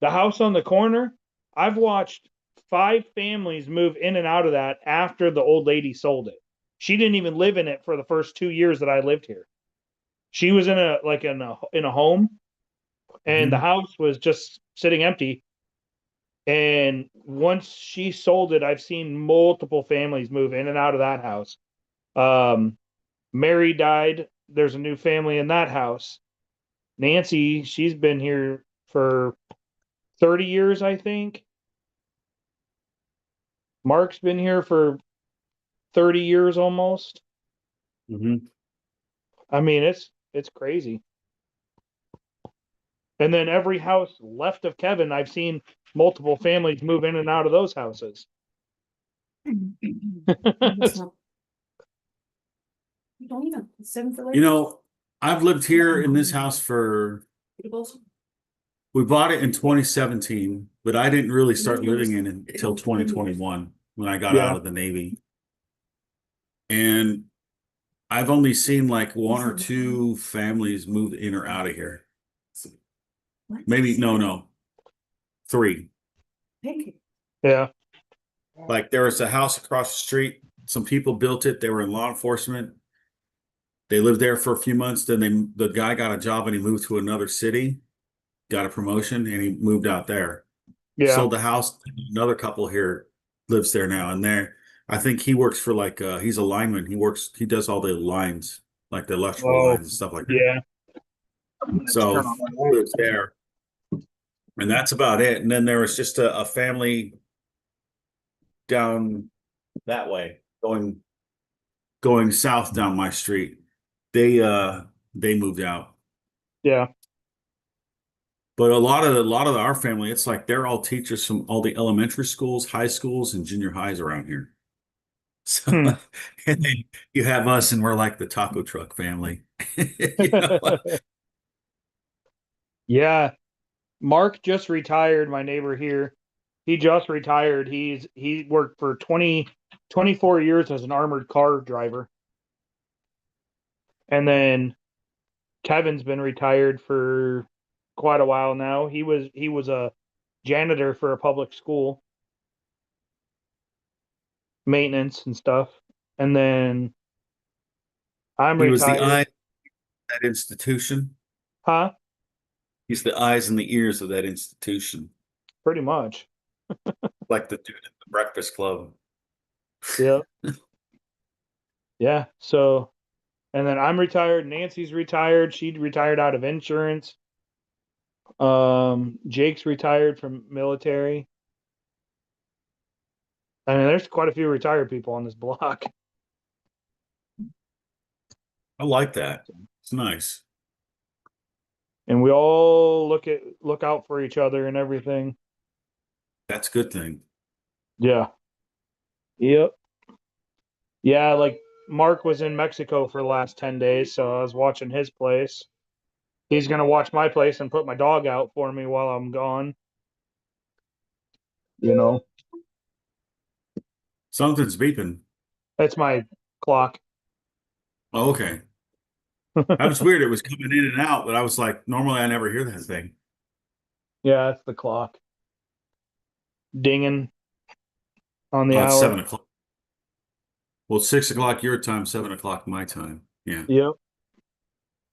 the house on the corner. I've watched 5 families move in and out of that after the old lady sold it. She didn't even live in it for the first 2 years that I lived here. She was in a home, and the house was just sitting empty. And once she sold it, I've seen multiple families move in and out of that house. Mary died. There's a new family in that house. Nancy, she's been here for 30 years, I think. Mark's been here for 30 years almost. Mm-hmm. I mean, it's crazy. And then every house left of Kevin, I've seen multiple families move in and out of those houses. You don't even 7 for You know, I've lived here in this house for, we bought it in 2017, but I didn't really start living in it until 2021 when I got out of the Navy. And I've only seen like 1 or 2 families move in or out of here. Maybe, no, 3. Yeah. Like there was a house across the street. Some people built it. They were in law enforcement. They lived there for a few months. Then the guy got a job and he moved to another city, got a promotion, and he moved out there. Yeah. Sold the house. Another couple here lives there now. And there, I think he works for like, he's a lineman. He does all the lines, like the electrical lines and stuff like that. Yeah. So lives there. And that's about it. And then there was just a family down that way, going south down my street. They moved out. Yeah. But a lot of our family, it's like they're all teachers from all the elementary schools, high schools, and junior highs around here. So and then you have us, and we're like the taco truck family. You know? Yeah. Mark just retired, my neighbor here. He just retired. He worked for 24 years as an armored car driver. And then Kevin's been retired for quite a while now. He was a janitor for a public school, maintenance and stuff. And then I'm He was the retired. eye of that institution. Huh? He's the eyes and the ears of that institution, Pretty much. like the dude at the Breakfast Club. Yeah. Yeah. So, and then I'm retired. Nancy's retired. She retired out of insurance. Jake's retired from military. I mean, there's quite a few retired people on this block. I like that. It's nice. And we all look out for each other and everything. That's a good thing. Yeah. Yep. Yeah, like Mark was in Mexico for the last 10 days, so I was watching his place. He's gonna watch my place and put my dog out for me while I'm gone. You know. Something's beeping. That's my clock. Oh, okay. That was weird. It was coming in and out, but I was like, normally I never hear that thing. Yeah, it's the clock. Dinging on the Oh, it's hour. 7 o'clock. Well, it's 6 o'clock your time, 7 o'clock my time. Yeah. Yep.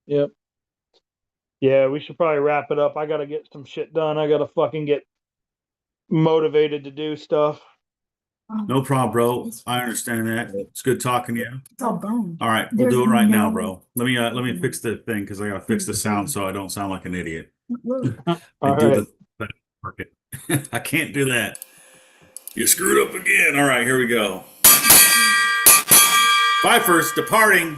Yep. Yeah, we should probably wrap it up. I gotta get some shit done. I gotta fucking get motivated to do stuff. No problem, bro. I understand that. It's good talking to you. It's all bone. All right, we'll do it right now, bro. Let me fix the thing because I gotta fix the sound so I don't sound like an idiot. All And do right. the I can't do that. You screwed up again. All right, here we go. Fifers departing.